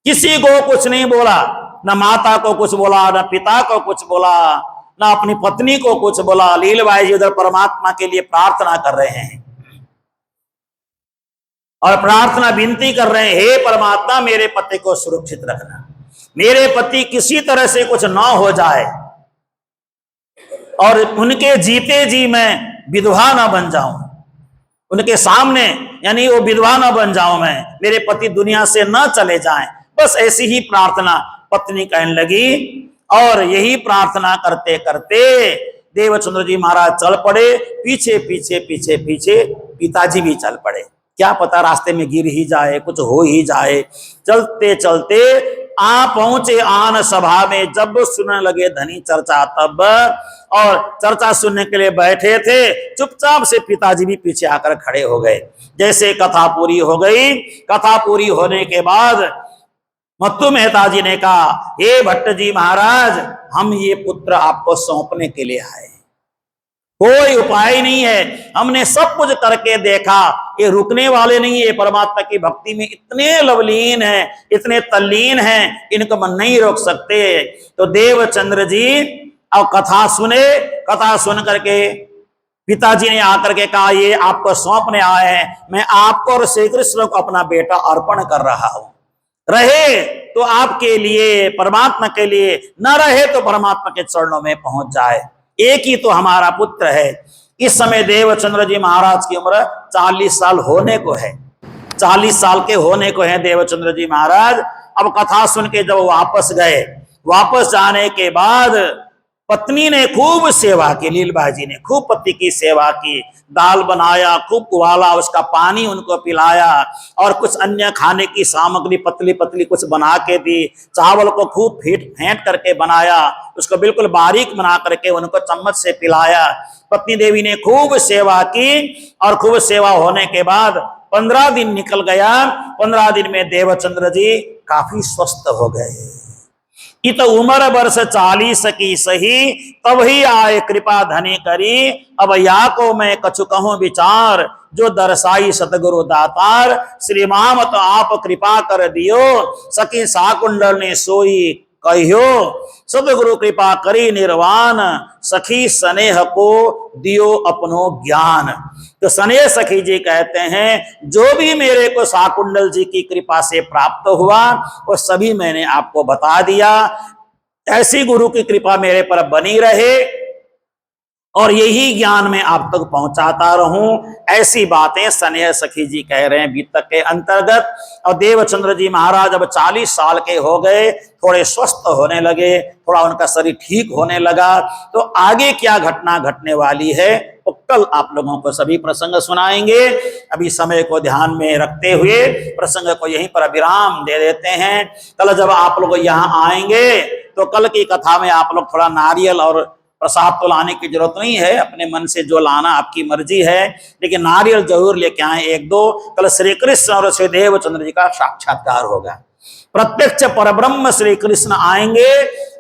किसी को कुछ नहीं बोला, न माता को कुछ बोला, न पिता को कुछ बोला, न अपनी पत्नी को कुछ बोला। लीलबाई जी उधर परमात्मा के लिए प्रार्थना कर रहे हैं, और प्रार्थना विनती कर रहे हैं, हे परमात्मा मेरे पति को सुरक्षित रखना, मेरे पति किसी तरह से कुछ ना हो जाए, और उनके जीते जी मैं विधवा ना बन जाऊं, उनके सामने यानी वो विधवा ना बन जाऊं मैं, मेरे पति दुनिया से न चले जाएं। बस ऐसी ही प्रार्थना पत्नी कहने लगी, और यही प्रार्थना करते करते देवचंद्र जी महाराज चल पड़े। पीछे पीछे पीछे पीछे पिताजी भी चल पड़े, क्या पता रास्ते में गिर ही जाए, कुछ हो ही जाए। चलते चलते आ पहुंचे आन सभा में, जब सुनने लगे धनी चर्चा तब, और चर्चा सुनने के लिए बैठे थे, चुपचाप से पिताजी भी पीछे आकर खड़े हो गए। जैसे कथा पूरी हो गई, कथा पूरी होने के बाद मत्तू मेहता जी ने कहा, हे भट्ट जी महाराज, हम ये पुत्र आपको सौंपने के लिए आए, कोई उपाय नहीं है, हमने सब कुछ करके देखा, ये रुकने वाले नहीं है, परमात्मा की भक्ति में इतने लवलीन हैं, इतने तल्लीन हैं, इनको मन नहीं रोक सकते। तो देवचंद्र जी अब कथा सुने, कथा सुन करके पिताजी ने आकर के कहा, ये आपको सौंपने आए हैं, मैं आपको और श्री कृष्ण को अपना बेटा अर्पण कर रहा हूं। रहे तो आपके लिए, परमात्मा के लिए, न रहे तो परमात्मा के चरणों में पहुंच जाए। एक ही तो हमारा पुत्र है। इस समय देवचंद्र जी महाराज की उम्र 40 साल होने को है, 40 साल के होने को है देवचंद्र जी महाराज। अब कथा सुन के जब वापस गए, वापस जाने के बाद पत्नी ने खूब सेवा की, लीलबा जी ने खूब पति की सेवा की, दाल बनाया, खूब उबाला, उसका पानी उनको पिलाया और कुछ अन्य खाने की सामग्री पतली पतली कुछ बना के दी, चावल को खूब फेंट करके बनाया, उसको बिल्कुल बारीक बना करके उनको चम्मच से पिलाया। पत्नी देवी ने खूब सेवा की और खूब सेवा होने के बाद 15 दिन निकल गया। 15 दिन में देवचंद्र जी काफी स्वस्थ हो गए। इत उम्र वर्ष 40 की सही, तब ही आए कृपा धनी करी, अब या को मैं कछु कहूं विचार, जो दर्शाई सतगुरु दातार, श्री मामत आप कृपा कर दियो, सखी साकुंडल ने सोई कहियो, सतगुरु कृपा करी निर्वाण, सखी स्नेह को दियो अपनो ज्ञान। तो स्नेह सखी जी कहते हैं जो भी मेरे को साकुंडल जी की कृपा से प्राप्त हुआ वो सभी मैंने आपको बता दिया। ऐसी गुरु की कृपा मेरे पर बनी रहे और यही ज्ञान मैं आप तक पहुंचाता रहूं, ऐसी बातें स्नेह सखी जी कह रहे हैं बीतक के अंतर्गत। और देवचंद्र जी महाराज अब 40 साल के हो गए, थोड़े स्वस्थ होने लगे, थोड़ा उनका शरीर ठीक होने लगा। तो आगे क्या घटना घटने वाली है तो कल आप लोगों को सभी प्रसंग सुनाएंगे। अभी समय को ध्यान में रखते हुए प्रसंग को यहीं पर विराम दे देते हैं। कल जब आप लोग यहाँ आएंगे तो कल की कथा में आप लोग थोड़ा नारियल और प्रसाद तो लाने की जरूरत नहीं है, अपने मन से जो लाना आपकी मर्जी है, लेकिन नारियल जरूर लेके आए 1-2। कल श्री कृष्ण और श्री देवचंद्र जी का साक्षात्कार होगा। प्रत्यक्ष परब्रह्म श्री कृष्ण आएंगे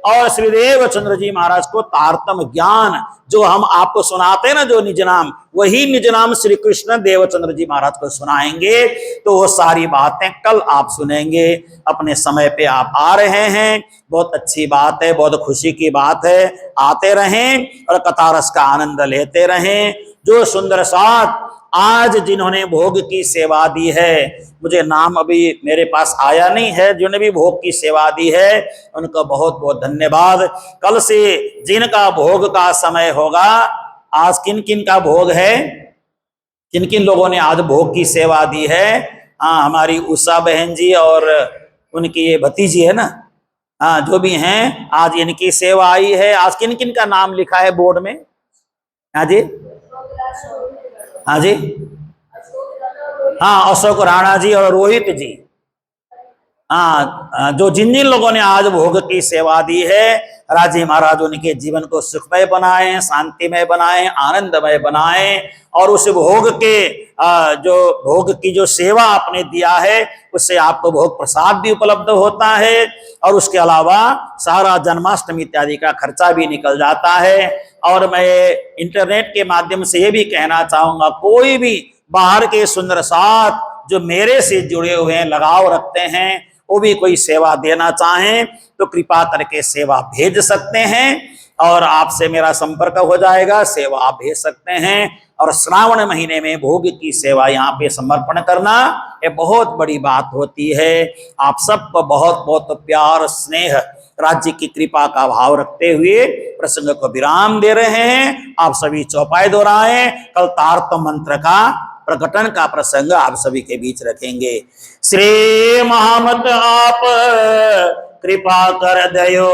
और श्री देवचंद्र जी महाराज को तारतम ज्ञान जो हम आपको सुनाते हैं ना, जो निज नाम, वही निज नाम श्री कृष्ण देवचंद्र जी महाराज को सुनाएंगे। तो वो सारी बातें कल आप सुनेंगे। अपने समय पे आप आ रहे हैं, बहुत अच्छी बात है, बहुत खुशी की बात है। आते रहें और कथा रस का आनंद लेते रहें। जो सुंदर साथ आज जिन्होंने भोग की सेवा दी है, मुझे नाम अभी मेरे पास आया नहीं है, जिन्होंने भी भोग की सेवा दी है उनका बहुत बहुत धन्यवाद। कल से जिनका भोग का समय होगा, आज किन किन का भोग है, किन किन लोगों ने आज भोग की सेवा दी है। हाँ, हमारी उषा बहन जी और उनकी ये भतीजी है ना, हाँ, जो भी हैं आज इनकी सेवा आई है। आज किन किन का नाम लिखा है बोर्ड में? हाँ जी, हाँ जी, हाँ, अशोक राणा जी और रोहित जी। हाँ, जो जिन जिन लोगों ने आज भोग की सेवा दी है, राजी महाराज उनके जीवन को सुखमय बनाए, शांतिमय बनाए, आनंदमय बनाए। और उस भोग के जो भोग की जो सेवा आपने दिया है उससे आपको भोग प्रसाद भी उपलब्ध होता है और उसके अलावा सारा जन्माष्टमी इत्यादि का खर्चा भी निकल जाता है। और मैं इंटरनेट के माध्यम से ये भी कहना चाहूंगा, कोई भी बाहर के सुंदर साथ जो मेरे से जुड़े हुए हैं, लगाव रखते हैं, वो भी कोई सेवा देना चाहें तो कृपा करके सेवा भेज सकते हैं और आपसे मेरा संपर्क हो जाएगा, सेवा आप भेज सकते हैं। और श्रावण महीने में भोग की सेवा यहाँ पे समर्पण करना ये बहुत बड़ी बात होती है। आप सबको बहुत बहुत प्यार स्नेह राज्य की कृपा का भाव रखते हुए प्रसंग को विराम दे रहे हैं। आप सभी चौपाई दोहराएं। कल तारतम मंत्र का प्रकटन का प्रसंग आप सभी के बीच रखेंगे। श्री महामत आप कृपा कर दयो,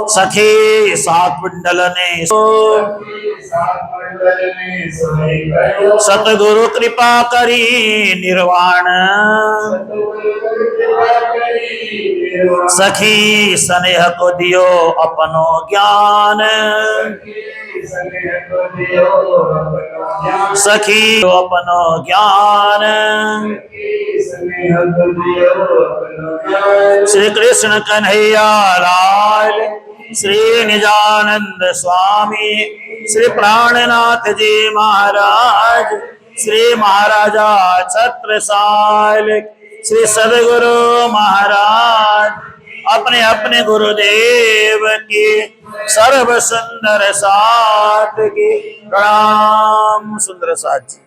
सखी सात कुंडल ने सतगुरु कृपा करी निर्वाण, सखी स्नेह को दियो अपनो ज्ञान, सखी अपनो ज्ञान। श्री कृष्ण कन्हैया लाल, श्री निजानंद स्वामी, श्री प्राणनाथ जी महाराज, श्री महाराजा छत्रसाल, श्री सदगुरु महाराज अपने अपने गुरुदेव की सर्व सुंदर साथ की प्रणाम। सुंदर साथ जी।